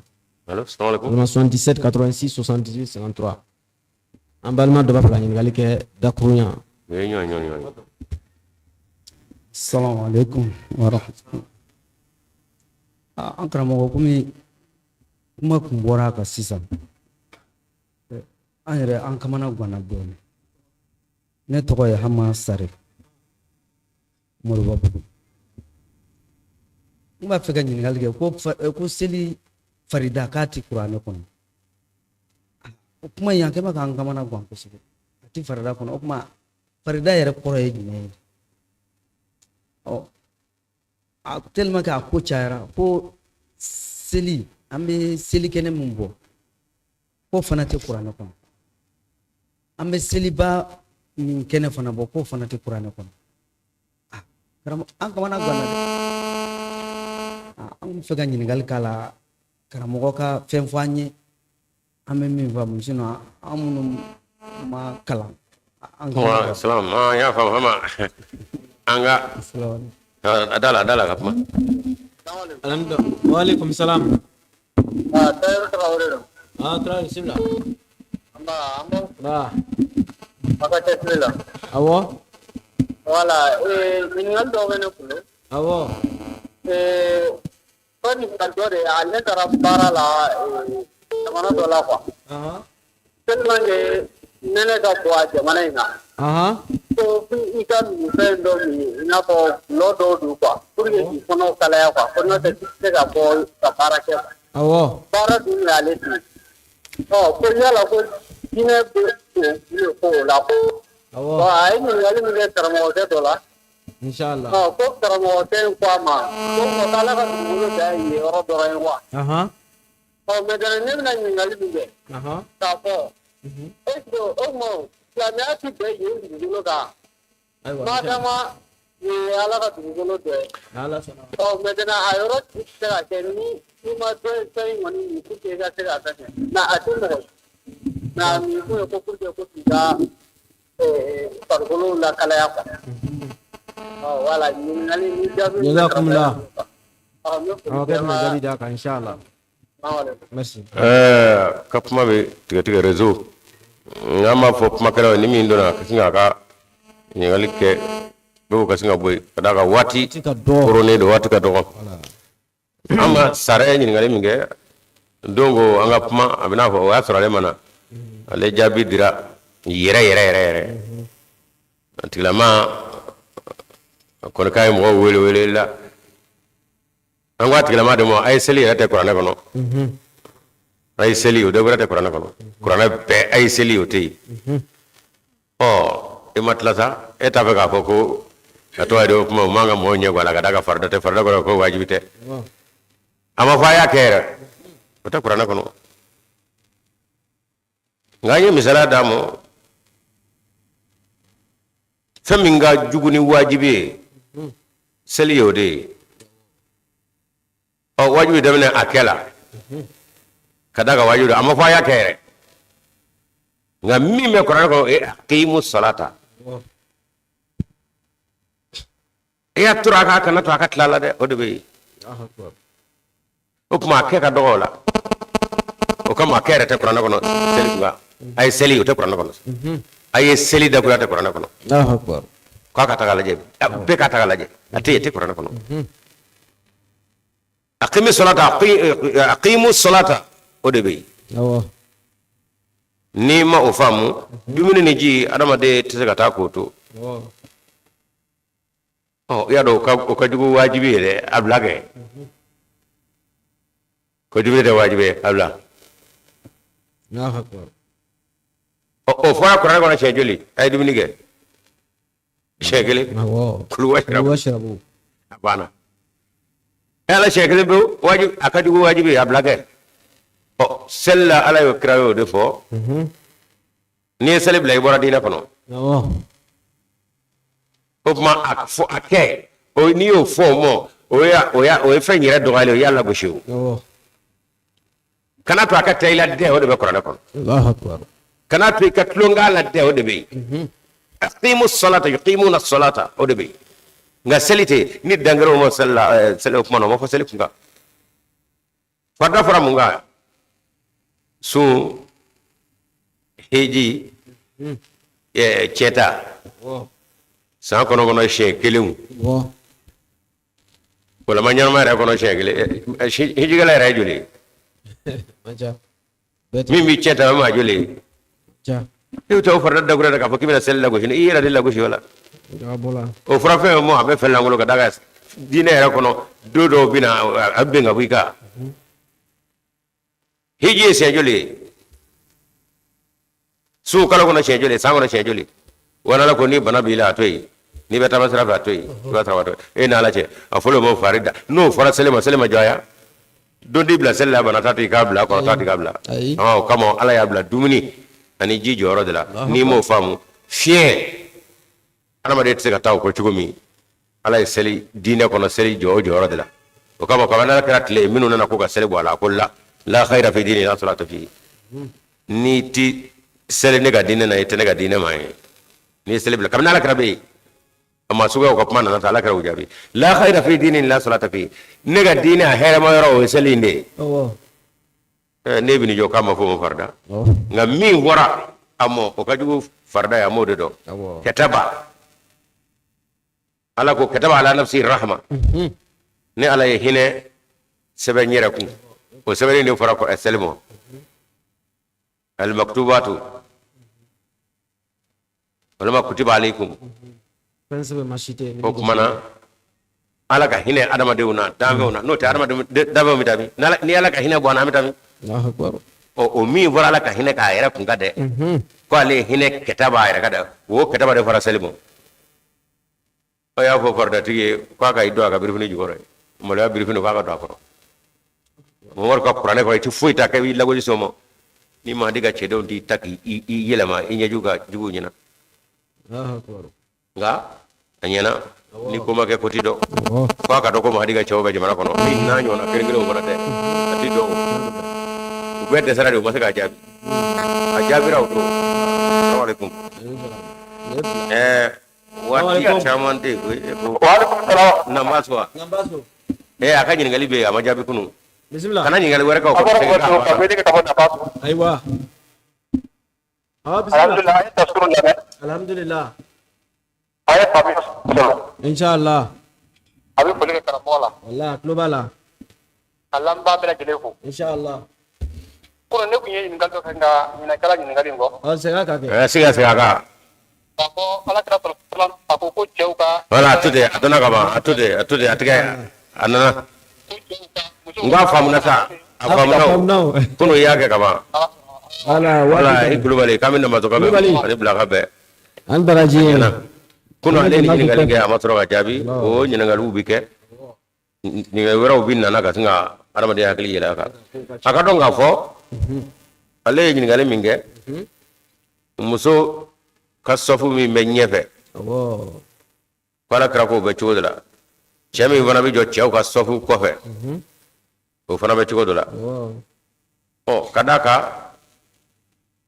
allo assalamu alaikum 77 86 78 53 an balma do ba fala ngali ke dakunya ñoo Assalamu alaikum wa rahmatullahi. An karamɔgɔ kuma kun bɔra kan sisan an yɛrɛ an kamana ganna dɔɔni ne tɔgɔ ye Hama Sare Moribabugu n b'a fɛ ka ɲininkali kɛ ko seli farida k'a ti kuranɛ kɔnɔ o kuma in a kɛ bɛ k'an kamana gan kosɛbɛ a ti farida kɔnɔ o kuma farida yɛrɛ kɔrɔ ye jumɛn ye tellement que a ko cayara ko seli an bɛ seli kɛnɛ min bɔ k'o fana tɛ kuranɛ kɔnɔ an bɛ seliba min kɛnɛ fana bɔ k'o fana tɛ kuranɛ kɔnɔ karamɔgɔ an kamana ganna dɛ an bɛ fɛ ka ɲininkali k'a la karamɔgɔ ka fɛn fɔ an ye an bɛ min faamu sinon an minnu ma kalan salam ya faamu Hama anga adala ka kuma alhamdulillah wa alaikum salam tayo traore do tra bismillah amba maka tesla awo wala mingal do gene kulo awo kon kan do de alle taraf bara la mana do la kwa tellement que nene ka ko jamana ina so ikan do mi na ko lo do kwa pour que kono kala ya kwa kono te ka ko ka para ke awo para du la le ko ya la ko dine ko la ko awo ay ni ngali mi taramo de dola inshallah ko taramo te kwa ma ko kala ka du da yi ro do ren wa me dere ni na ni ngali mi ta ko mo la me ati be yi ni lo ka madama ye ala ka du lo de ala sana me dena ayoro ta ke ni ma to sai ngoni ni ku ke ga ta ta na ati mo na mi ko ko tiga pargolo la kala ya ko wala ni ngali ni jabu jazakumullah okay ma gali da ka inshallah merci ka kuma be tiga réseau ngama fo kuma kala ni min dona kinga ka ni ngali ke do ka singa boy kada ka wati korone do wati ka do ama sare ni ngali minge dongo anga kuma abina fo wa sura le mana ale jabi dira yere antilama kono kay mo wele la an wa tigila ma de mo ay seli ya te qur'ana kono ay seli o de gura te qur'ana kono qur'ana be ay seli o te e matlasa e ta ga ko ato ay do mo manga mo nyego la ga daga farda te farda ko wajibi te ama fa ya kere o te qur'ana kono ngaye misala damo faminga juguni wajibi seli yo de o wajibi da ne akela kada ga wajibi amma fa ya kere nga mime qur'an ko aqimu salata ya turaka kana to akat lala de o de be o kuma ke ka dogola o kama kere te qur'an ko no seli ga ay seli o te qur'an ko no ay seli da qur'an te qur'an ko no Allahu akbar ko ka tagala je be ka tagala je ate te qur'an ko no aqimu salata aqimu salata o de be awo ni ma o famu dumuni ni ji adama de tese ka ta ko to ya do ka jugu wajibi de ablage ko jugu de wajibi abla Allahu akbar o fa ko na shejuli ay dumuni ge shegele awo kulu washrabu washrabu abana ala shegele bo wajibi aka jugu wajibi ablage o sella ala yo krayo de fo ni selib lay bora dina kono awo o ma fo ake o ni o fo mo o fe nyire do gale yalla go shiw awo kana to aka tayla de o de be korana kono Allahu akbar kana to ka tlonga la de o de be aqimu salata yuqimuna as-salata o de be nga selite ni dangaro mo sella selo ko mo fo selifu nga fada fara mu nga su heji cheta sa kono kono she kelum wo wala ma nyama ra kono she kele heji gala ra juli maja bet mi cheta ma juli ja yu to farda da gura da ka fakimina sella go shi ni ira dilla go shi wala ja bola o fura fe mo abe fella ngolo ka daga dine ra kono dodo bina abbe nga buika heji se juli su kala kono she juli sa kono she juli wana la ko ni bana bila toyi ni beta basra fa toyi ba ta wato e na la che afolo mo farida no fara selema jaya do dibla sella bana tati kabla ko tati kabla Ayi. kamo ala ya bla dumuni ani ji joro de la ni mo famu fien ana ma de tsega taw ko chugumi ala seli dine kono seli joro de la o kamo na kara tle minu na ko ga seli wala ko la khaira fi dini la salata fi ni ti seli ne ga dine na ite ne ga dine mai ni seli bla kamna la kara be amma suga ko kuma na ta la kara ujabi la khaira fi dini la salata fi ne ga dine a hera mo yoro seli inde awo ne bini jo kama fo mo farda awo nga mi wara amo o kajugo farda ya mo do awo ketaba ala ko ketaba ala nafsi rahma ne ala ye hine sebe nyere ku o sebe ne fara ko eselmo al maktubatu wala kutiba alaikum pensibe mashite ko kumana ala ka hine adama deuna dawona no te adama dawo mi tabi ni ala ka hine bona mi tabi Allahu akbar o mi wara ala ka hine ka yere kun gade ko ale hine ketaba yere kada wo ketaba de fara selimo o ya fo farda tigi ko ka ido ka birfini jugore mo la birfini ko ka do akoro mo war ko qur'ane ko ti fuita ka wi lago somo ni ma diga cedo di taki yelama inya juga jugu nyina Allahu akbar nga anyana ni ko make ko tido awo ko ka do ko ma diga cewo be jamana kono ni na nyona kere ngiro ko te tido wede sara do masaka jabi ajabi raw to assalamu alaikum wati ya chamante ko wa alaikum salam na maswa ngambaso aka nyini ngali be ama jabi kunu bismillah kana nyini ngali wara ka ko abara ko ka be ka na pasu aywa bismillah alhamdulillah ay taskurullah alhamdulillah ay pabi inshallah abi ko le ka mola wallah globala Allah ba bela gele ko inshallah ko ne ku yin ngal to kanga mina kala yin ngali ngo o sega ka ke siga ka ko ala kra to salam ko ko cheuka wala atude adona ka ba atude atiga anana nga famuna sa afamuna kono yake kama wala ikulubali kami na matoka ani blaka be an baraji kono ale ni ngali ga amatro ga jabi o nyina ngal ubike ni wera ubinna na ka singa aramade yakli yela ka akato nga fo ale ni ngali minge muso kasofu mi menyefe kala krako be chodla chemi wana bi jo chew kasofu kofe o fana be chodla o kadaka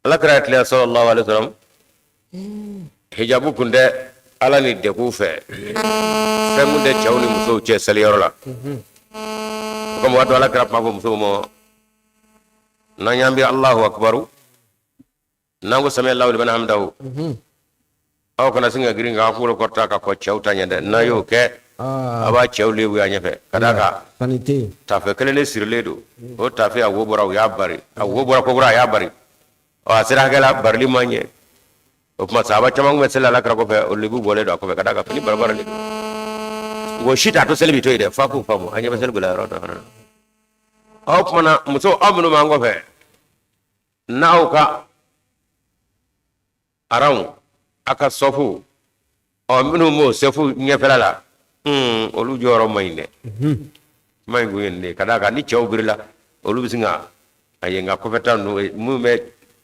Allah kira sallallahu alaihi wasallam hijabu kunde ala ni de ku fe femunde chawni muso che saliyoro la ko mo wado Allah kira pa muso mo na nyambi Allahu akbaru nango sami Allahu liman hamdahu aw kana singa giringa fulo korta ka ko chawta nyande na yo ke aba chawle wu anyefe kadaka fanite tafe kelele sirledo o tafe awo bora ya bari awo bora ko bora ya bari o asira gala barli manye o ma saba chamang mesela la krako fe o libu bole do ko fe kadaka fini barbar le wo shita to selbi to ide faku famu anya besel gula ro o mana muso amnu mango fe nauka araw aka sofu o minu mo sefu nyefela la olu joro mayne may guyende kadaka ni chew birla olu bisinga ayenga ko fetan mu me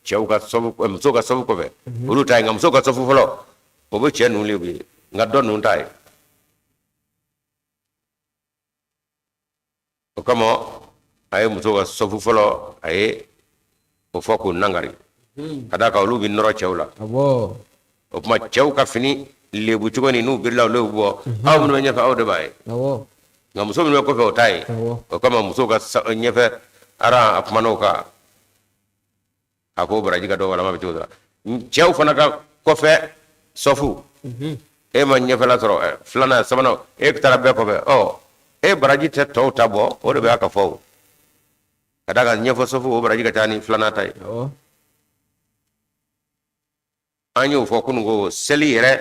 chew ka sofu muso ka sofu ko fe olu tay ngam muso ka sofu folo o be chenu lebi nga don nun tay o kamo ay muso ka sofu folo ay o foko nangari kadaka olu bi noro chewla abo o ma chew ka fini lebu chugoni nu birla lebu bo aw mun nyefa aw de bay abo nga muso mi ko fe o tay o kama muso ka nyefe ara apmano ka ako baraji ga do wala ma be chodra chew fana ka ko fe sofu e ma nyefe la toro flana samano e tara be ko be o e baraji te to tabo o de be aka fo kadaka nyefo sofu o baraji ga tani flana tay anyo fo kunu go seli yere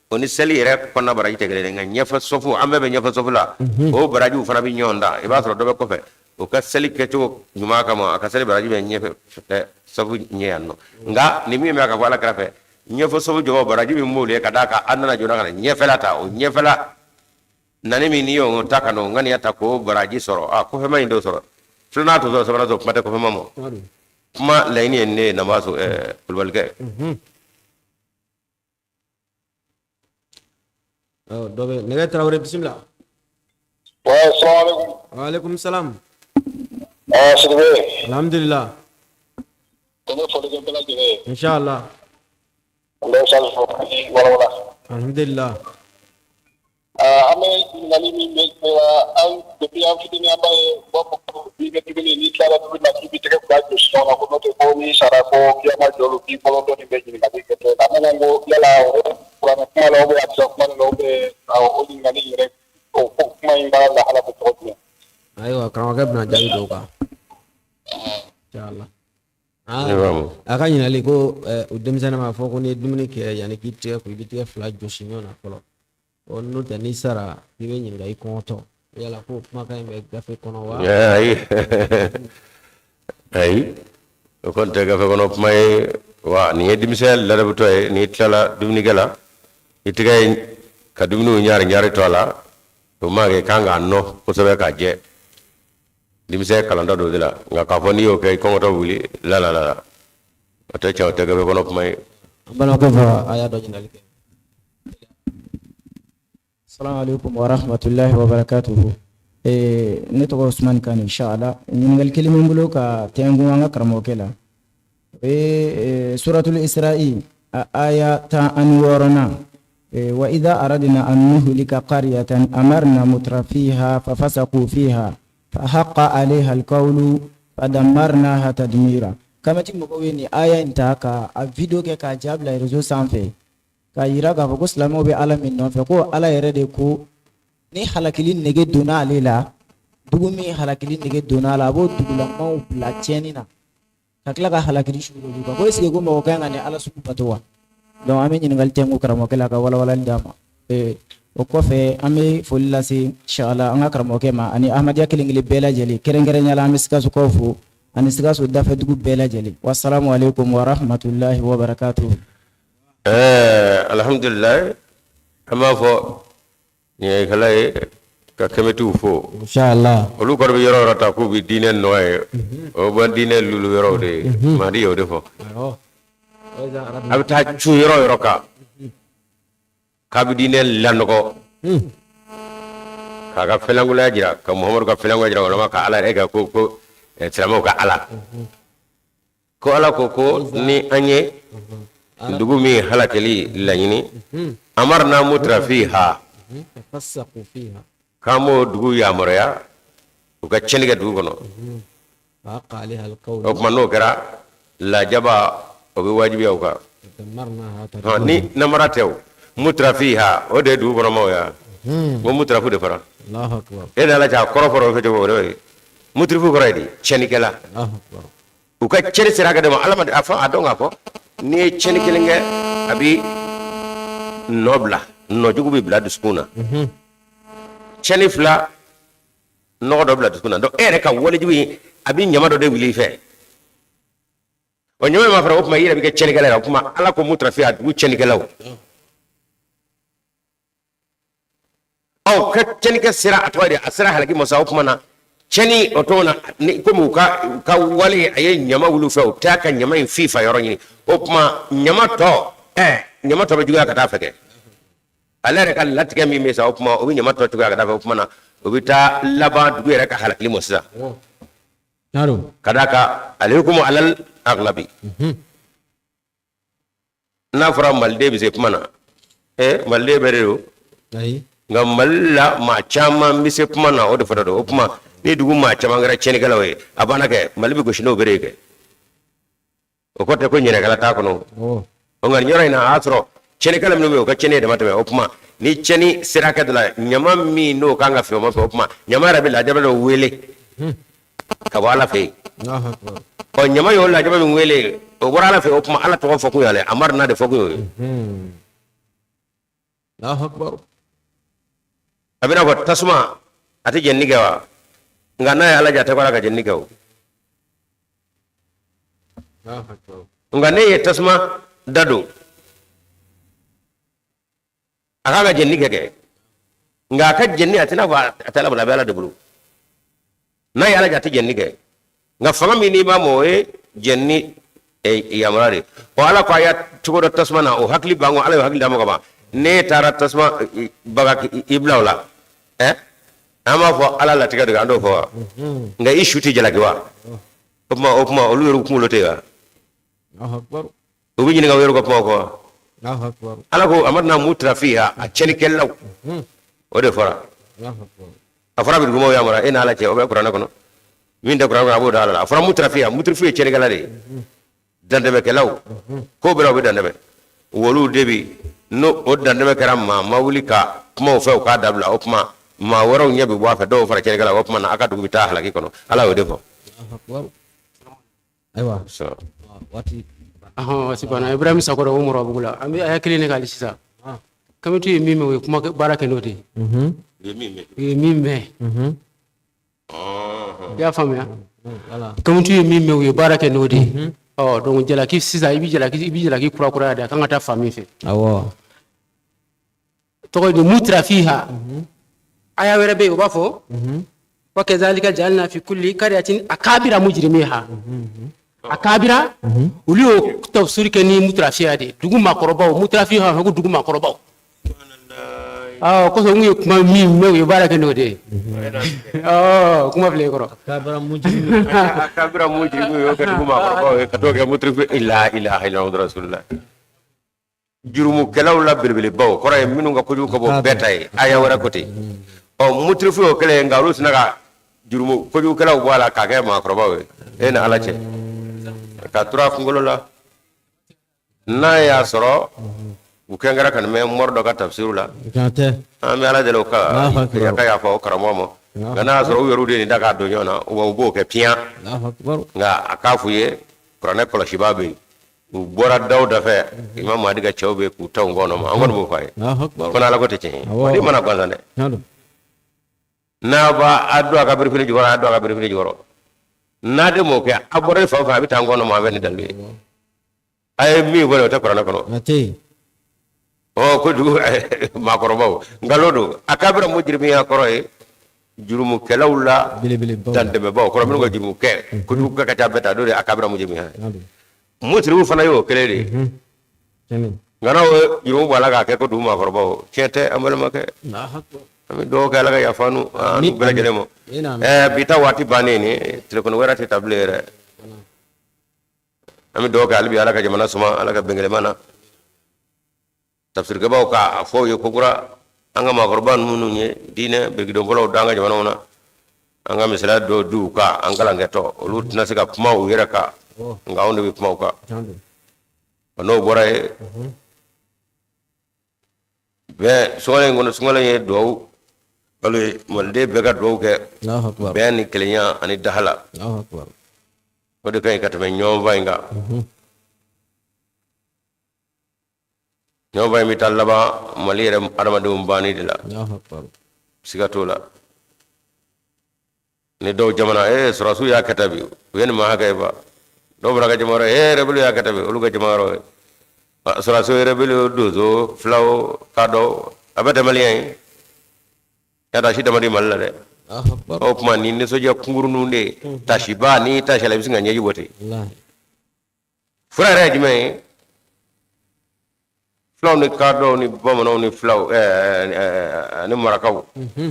oni seli yere konna baraji tegele nga nyefa sofu ambe be nyefa sofu la o baraji fana bi nyonda e ba tro do be ko fe o ka seli keto nyuma kama aka seli baraji be nyefa sofu nyeano nga ni mi me aka wala krafe nyefa sofu jo baraji bi mole kadaka anana jona kana nyefela ta o nyefela nani mi niyo ngota kano ngani ata ko baraji soro ko fe mai ndo soro flana to so sabara to mate ko fe mamo kuma laini ne namaso kulbalke dobe nega Traoré bismillah assalamualaikum waalaikum salam sirbe alhamdulillah kono fo de bela jere inshallah Allah sal fo wala alhamdulillah ame nali mi me an de bi am fitini abaye bop bi be tigini ni kala do na ki bi tege ko do so na ko no te ko ni sara ko ki ma jolu ki ko do ni be ni ka bi ke to na na ngo yala ko na ko lo be atso ko lo be o ni ngali re o ko ma inda la hala ko to ni aywa kan wa gabna jabi do ka inshallah aka nyinali ko o demsana ma fo ko ni dumuni ke yani ki te ko bi te fla joshi nyona folo on no tani sara bibe nyinga ikonto yala ko maka imbe gafe kono wa ay ko te gafe kono may wa ni dimisel la rebuto ni tala dumni gala itigay ka dumnu ñaari tola to mage kanga no ko sobe ka je dimisel kala ndo do dila nga ka foni yo kay ko to wuli la to chaw te gafe kono may bana ko fa aya do nyinga like Assalamualaikum warahmatullahi wabarakatuh. Ne tɔgɔ Usman Kan inshallah. Ɲininkali kelen min bolo ka tɛngun an ka karamɔgɔ kɛ la. O ye suratul Isra'i aya 16nan. Wa idha aradna an nuhlika qaryatan amarna mutrafiha fafasaqu fiha fahaqqa 'alayha alqawlu fadammarnaha tadmira. Kamati mɔgɔw ye nin aya in ta ka a video kɛ k'a jabila réseau sanfɛ. Ka yira k'a fɔ ko silamɛw bɛ ala min nɔfɛ ko ala yɛrɛ de ko ni halakili nege donna ale la dugu min halakili nege donna a la a b'o dugulamaw bila tiɲɛni na ka tila ka halakili su olu kan ko est-ce que ko mɔgɔ ka kan ka ni ala sugu bato wa donc an bɛ ɲininkali tɛnku karamɔgɔkɛ la ka walawalali d'a ma o kɔfɛ an bɛ foli lase inshallah an ka karamɔgɔkɛ ma ani ahmadiyya kelen-kelen bɛɛ lajɛlen kɛrɛnkɛrɛnnenya la an bɛ Sikasokaw fo ani Sikaso dafɛdugu bɛɛ lajɛlen wassalamu alaikum wa rahmatullahi wa barakatuh. Alhamdulillah an b'a fɔ ɲɛkɛla ye ka kɛmɛtiw fo inshallah olu kɔrɔ bɛ yɔrɔ yɔrɔ ta k'u bɛ diinɛ nɔ ye o bɛ diinɛ lulu yɔrɔw de ye Mahdi y'o de fɔ a bɛ taa cun yɔrɔ yɔrɔ kan k'a bɛ diinɛ lanɔgɔ k'a ka fɛlankuya jira ka Muhamadu ka fɛlankuya jira walama ka Ala yɛrɛ kɛ ko silamɛw ka Ala ko Ala ko ni an ye dugu min halakɛli laɲini amarna mutrafiha k'an b'o dugu yamaruya u ka tiɲɛni kɛ dugu kɔnɔ o tuma n'o kɛra lajaba o bɛ wajibiya u kan ni namara tɛ o mutrafiha o de ye dugu kɔnɔmaw ye ko mutrafu de fara e ni Ala cɛ a kɔrɔ fɔra o kɛ cogo o de ye mutrafu kɔrɔ ye di tiɲɛnikɛla u ka tiɲɛni sira kɛ de ma Ala a fɔ a dɔn k'a fɔ n'i ye tiɲɛni kelen kɛ a bɛ nɔ bila nɔjugu bɛ bila dusukun na tiɲɛni fila nɔgɔ dɔ bila dusukun na donc e yɛrɛ ka walejugu in a bɛ ɲama dɔ de wuli i fɛ o ɲama in ma fara o tuma i yɛrɛ bɛ kɛ tiɲɛnikɛla ye o tuma Ala ko mutrafi a dugu tiɲɛnikɛlaw ka tiɲɛnikɛ sira a tɔgɔ de a sera halaki ma sa o tuma na tiɲɛni o tɔgɔ na ni komi u ka wale a ye ɲama wuli u fɛ u t'a ka ɲama in fifa yɔrɔ ɲini o tuma ɲama tɔ bɛ juguya ka taa fɛ kɛ ale yɛrɛ ka latigɛ min bɛ sa o tuma o bɛ ɲama tɔ juguya ka taa fɛ o tuma na o bɛ taa laban dugu yɛrɛ ka halakili ma sisan ka d'a kan aleykum alal aglabi n'a fɔra maliden bɛ se kuma na maliden bɛɛ de don nka Mali la maa caman bɛ se kuma na o de fɔra don o kuma ni dugu maa caman kɛra tiɲɛnikɛlaw ye a banna kɛ Mali bɛ gosi n'o bere ye kɛ o kɔtɛ ko ɲɛnɛkala t'a kɔnɔ nka nin yɔrɔ in na a y'a sɔrɔ tiɲɛnikɛla minnu bɛ yen o ka tiɲɛni ye dama tɛmɛ o kuma ni tiɲɛni sera kɛ dɔ la ɲama min n'o kan ka fɛ o ma fɛ o kuma ɲama yɛrɛ bɛ lajaba dɔ wele ka bɔ Ala fɛ yen ɲama y'o lajaba min wele o bɔra Ala fɛ o kuma Ala tɔgɔ fɔ kun y'ale amarna de fɔ kun y'o ye a bɛna fɔ tasuma a tɛ jɛnni kɛ wa nka n'a ye Ala jaa a tɛ Ala ka jɛnni kɛ o nka ne ye tasuma da don a kan ka jɛnni kɛ nka a ka jɛnni a tɛ n'a fɔ a tɛ Ala bolo a bɛ Ala de bolo n'a ye Ala jaa a tɛ jɛnni kɛ nka fanga min n'i b'a ma o ye jɛnni yamaruya de Ala ko a y'a cogo dɔ tasuma na o hakili b'an kɔ Ala y'o hakili d'a ma ka ban ne taara tasuma baga i bila o la an b'a fɔ Ala latigɛ de an t'o fɔ wa nka i su tɛ jalaki wa o kuma olu yɛrɛ kunkolo tɛ wa u bɛ ɲininka o yɛrɛ ka kuma kɔ wa Ala ko amarna mutrafiha a tiɲɛnikɛlaw o de fɔra a fɔra bɛ dugumaw yamaruya e ni Ala cɛ o bɛ kuranɛ kɔnɔ min tɛ kuranɛ kɔnɔ a b'o da Ala la a fɔra mutrafiha mutrafi ye tiɲɛnikɛla de ye dandɛmɛkɛlaw ko bɛɛ u bɛ dandɛmɛ woluw de bɛ n'o o dandɛmɛ kɛra maa ma wuli ka kumaw fɛ u k'a dabila o kuma maa wɛrɛw ɲɛ bɛ bɔ a fɛ dɔw fara tiɲɛnikɛla o kuma na a ka dugu bɛ taa halaki kɔnɔ Ala y'o de fɔ ayiwa waati banna Ibrahima Sakɔ o Mɔrɔbugu la an bɛ aya kelen de k'ale sisan kamitu ye min mɛn o ye kuma baara kɛ n'o de ye u ye min mɛn i y'a faamuya kamitu ye min mɛn u ye baara kɛ n'o de ye donc jalaki sisan i bɛ jalaki kura ya de a kan ka taa fan min fɛ tɔgɔ de mutrafiha aya wɛrɛ bɛ yen o b'a fɔ wa kazalika ja'alna fi kulli qaryatin akabira mujrimiha akabira olu y'o tafsiri kɛ ni mutrafiya de dugu maakɔrɔbaw mutrafiha ko dugu maakɔrɔbaw kosɔn n ye kuma min mɛn u ye baara kɛ n'o de ye kuma filɛ i kɔrɔ akabira mujrimu y'o kɛ dugu maakɔrɔbaw ye ka t'o kɛ mutrafi la ilaha illallah rasulullah jurumukɛlaw la belebelebaw kɔrɔ ye minnu ka kojugu ka bɔ bɛɛ ta ye aya wɛrɛ ko ten mutrafi y'o kɛlen nka olu sina ka jurumu kojugukɛlaw bɔ a la k'a kɛ maakɔrɔbaw ye e ni Ala cɛ ka tura kunkolo la n'a y'a sɔrɔ u kɛn kɛra ka nin mɛn mɔri dɔ ka tafsiru la an bɛ Ala deli o ka yafa o karamɔgɔ ma nka n'a y'a sɔrɔ u yɛrɛw de nin da k'a don ɲɔgɔn na u b'o kɛ piyan nka a k'a f'u ye kuranɛ kɔlɔsibaa bɛ yen u bora Dawuda fɛ Imam Mahdi ka cɛw bɛ k'u taw ngɔnɔ ma an kɔni b'o fɔ a ye fana Ala ko tɛ tiɲɛ Mahdi mana gansan dɛ n'a b'a a don a ka birifini jukɔrɔ a don a ka birifini jukɔrɔ n'a de m'o kɛ a bɔra fan o fan a bɛ taa ngɔnɔ ma a bɛ ni dalu ye a ye min fɔ o tɛ kuranɛ kɔnɔ ko dugu maakɔrɔbaw nkalon don a k'a bɛna mujirimiya kɔrɔ ye jurumukɛlaw la dantɛmɛbaw kɔrɔ minnu ka jurumu kɛ kojugu ka ca bɛɛ ta do de a k'a bɛna mujirimiya mutiriw fana y'o kelen de nka n'aw ye jurumu bɔ a la k'a kɛ ko dugu maakɔrɔbaw tiɲɛ tɛ an balimakɛ an bɛ dugawu kɛ Ala ka yafa nu bɛɛ lajɛlen ma bi ta waati bannen ni telefɔni wɛrɛ tɛ ta bilen yɛrɛ an bɛ dugawu kɛ hali bi Ala ka jamana suma Ala ka bɛnkɛlɛma na tafsirkɛbaw k'a fɔ ye kokura an ka maakɔrɔba ninnu ye diinɛ birikidonfɔlaw da an ka jamanaw na an ka misaliya dɔ di u kan an kalankɛtɔ olu tɛna se ka kuma u yɛrɛ kan nka anw de bɛ kuma u kan n'o bɔra ye bɛn sunkalo ye dugawu kalo ye maliden bɛɛ ka dugawu kɛ bɛn ni kelenya ani dahala o de ka ɲi ka tɛmɛ ɲɔgɔnba in kan ɲɔgɔnba in bɛ taa laban Mali yɛrɛ adamadenw banni de la siga t'o la ni dɔw jamana sɔrɔsiw y'a kɛta bi u ye nin ma hakɛ ye ba dɔw fana ka jama yɔrɔ rebelle y'a kɛta bi olu ka jama yɔrɔ sɔrɔsiw ye rebelle donso filaw kadɔ a bɛ tɛ maliyɛn ye y'a ta si dama di Mali la dɛ o tuma ni nisɔndiya kunkuruninw de ye tasiba ni tasi la i bɛ se ka ɲɛji bɔ ten fura yɛrɛ ye jumɛn ye filaw ni kadɔw ni bamananw ni filaw ani marakaw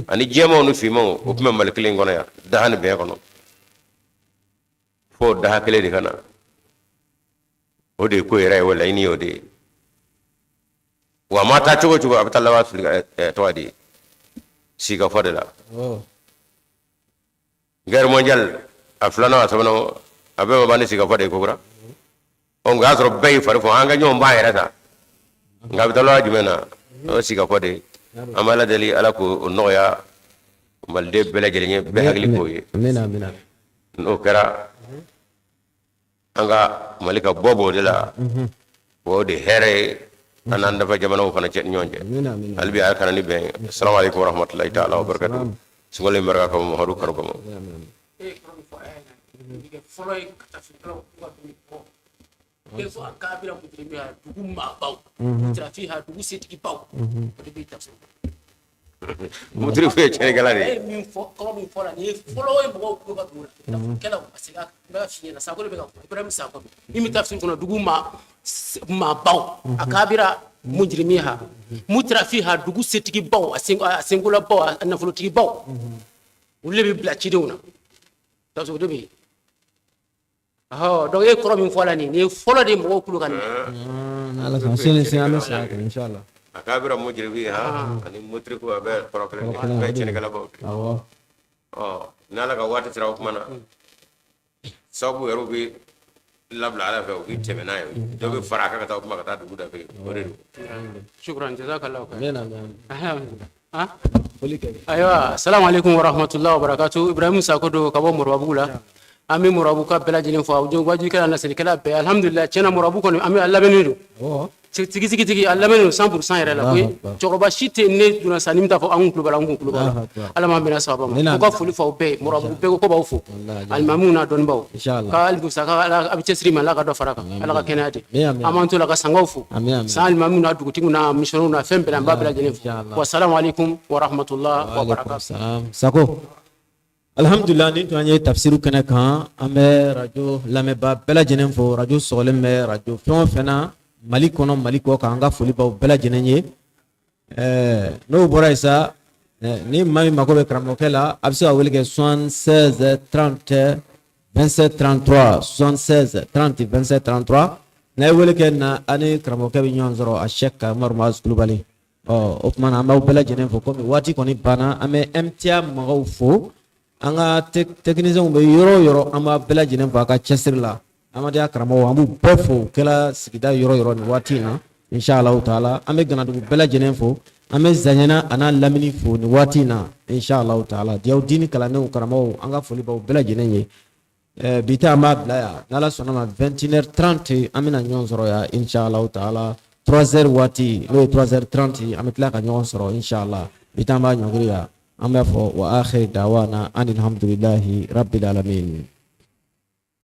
ani jɛmaw ni fimaw o tun bɛ Mali kelen kɔnɔ yan daha ni bɛn kɔnɔ fo daha kelen de ka na o de ye ko yɛrɛ ye o laɲini y'o de ye wa a ma taa cogo cogo a bɛ taa laban fili tɔgɔ di sika fɔ de la guerre mondiale a filanan a sabanan a bɛɛ ma ban ni sika fɔ de ye kokura nka o y'a sɔrɔ bɛɛ y'i fari fɔ an ka ɲɔgɔn b'a yɛrɛ ta nka a bɛ taa laban jumɛn na o ye sika fɔ de ye an b'a ladeli Ala k'o nɔgɔya maliden bɛɛ lajɛlen ye bɛɛ hakili k'o ye n'o kɛra an ka Mali ka bɔ b'o de la o de hɛrɛ ye an n'an dafa jamanaw fana cɛ ɲɔgɔn cɛ hali bi a ye kana ni bɛn ye assalamu alaikum warahmatullahi ta'ala wa barakatuh sunkalo in barika kama Mamadu Kanu kama mutiri fɛ cɛ gala de min fɔ la ni fɔlɔ ye mɔgɔw kulo ka dugu la kɛlaw parce que n b'a f'i ɲɛna Sakɔ de bɛ ka fɔ Ibrahim Sakɔ min bɛ tafsir kɔnɔ dugu maa baw a kabira mujrimiha mutrafiha dugu setigi baw a senkola baw a nafolotigi baw olu de bɛ bila cidenw na tafsir de bɛ donc e kɔrɔ min fɔ la nin ye fɔlɔ de mɔgɔw kulo ka nin ala ka sini an bɛ sa inshallah a k'a bɛra mujrimiha ani mutriku a bɛ kɔrɔ kelen bɛɛ ye cɛnnikɛla baw ni Ala ka waati sera o kuma na sababu yɛrɛ bɛ labila Ala fɛ u bɛ tɛmɛ n'a ye dɔ bɛ fara a kan ka taa o kuma ka taa dugu da fɛ o de don shukran jazakallahu khairan ayiwa assalamu alaikum warahmatullahi wabarakatuh Ibrahim Sakɔ don ka bɔ Moribabugu la an bɛ Moribabugu ka bɛɛ lajɛlen fɔ wajibikɛla lasɛlikɛla bɛɛ alhamdulillah tiɲɛna Moribabugu kɔni an bɛ a labɛnnen don tigi a lamɛnnen don 100% yɛrɛ la koyi cɛkɔrɔba si tɛ ne donna sa ni min t'a fɔ an kun tulo b'a la an kun tulo b'a la Ala m'an bɛnna sababa ma ko ka foli fɔ aw bɛɛ ye Moribabugu bɛɛ ko b'aw fo alimamuw n'a dɔnnibaw ka hali bi sa a bɛ cɛsiri ma Ala ka dɔ fara kan Ala ka kɛnɛya di an b'an to la ka sangaw fo san alimamuw n'a dugutigiw n'a missionnaires n'a fɛn bɛɛ la n b'a bɛɛ lajɛlen fo wa salamu alaikum wa rahmatullahi wa barakatuh Sakɔ alhamdulillah ni tun an ye tafsiru kɛnɛ kan an bɛ radio lamɛnba bɛɛ lajɛlen fo radio sɔgɔlen bɛ radio fɛn o fɛn na Mali kɔnɔ Mali kɔ kan an ka foli b'aw bɛɛ lajɛlen ye n'o bɔra yen sa ni maa min mako bɛ karamɔgɔkɛ la a bɛ se ka wele kɛ 76 30 27 33 76 30 27 33 n'a ye wele kɛ na ani karamɔgɔkɛ bɛ ɲɔgɔn sɔrɔ a Sheikh Umaru Muazu Kulubali o tuma na an b'aw bɛɛ lajɛlen fo komi waati kɔni banna an bɛ MTA mɔgɔw fo an ka techniciens bɛ yɔrɔ o yɔrɔ an b'a bɛɛ lajɛlen fo a ka cɛsiri la Amadenya karamɔgɔ an b'u bɛɛ fo kɛla sigida yɔrɔ yɔrɔ nin waati in na inshallah taala an bɛ Ganadugu bɛɛ lajɛlen fo an bɛ Zaɲana a n'a Lamini fo nin waati in na inshallah taala diyaw diini kalandenw karamɔgɔw an ka foli b'aw bɛɛ lajɛlen ye bita ma bila ya n'ala sɔnna ma 21h30 an bɛna ɲɔgɔn sɔrɔ ya inshallah taala 3h waati n'o ye 3h30 an bɛ tila ka ɲɔgɔn sɔrɔ inshallah bita an b'a ɲɔngiri ya an b'a fɔ wa akhir dawana anil hamdulillahi rabbil alamin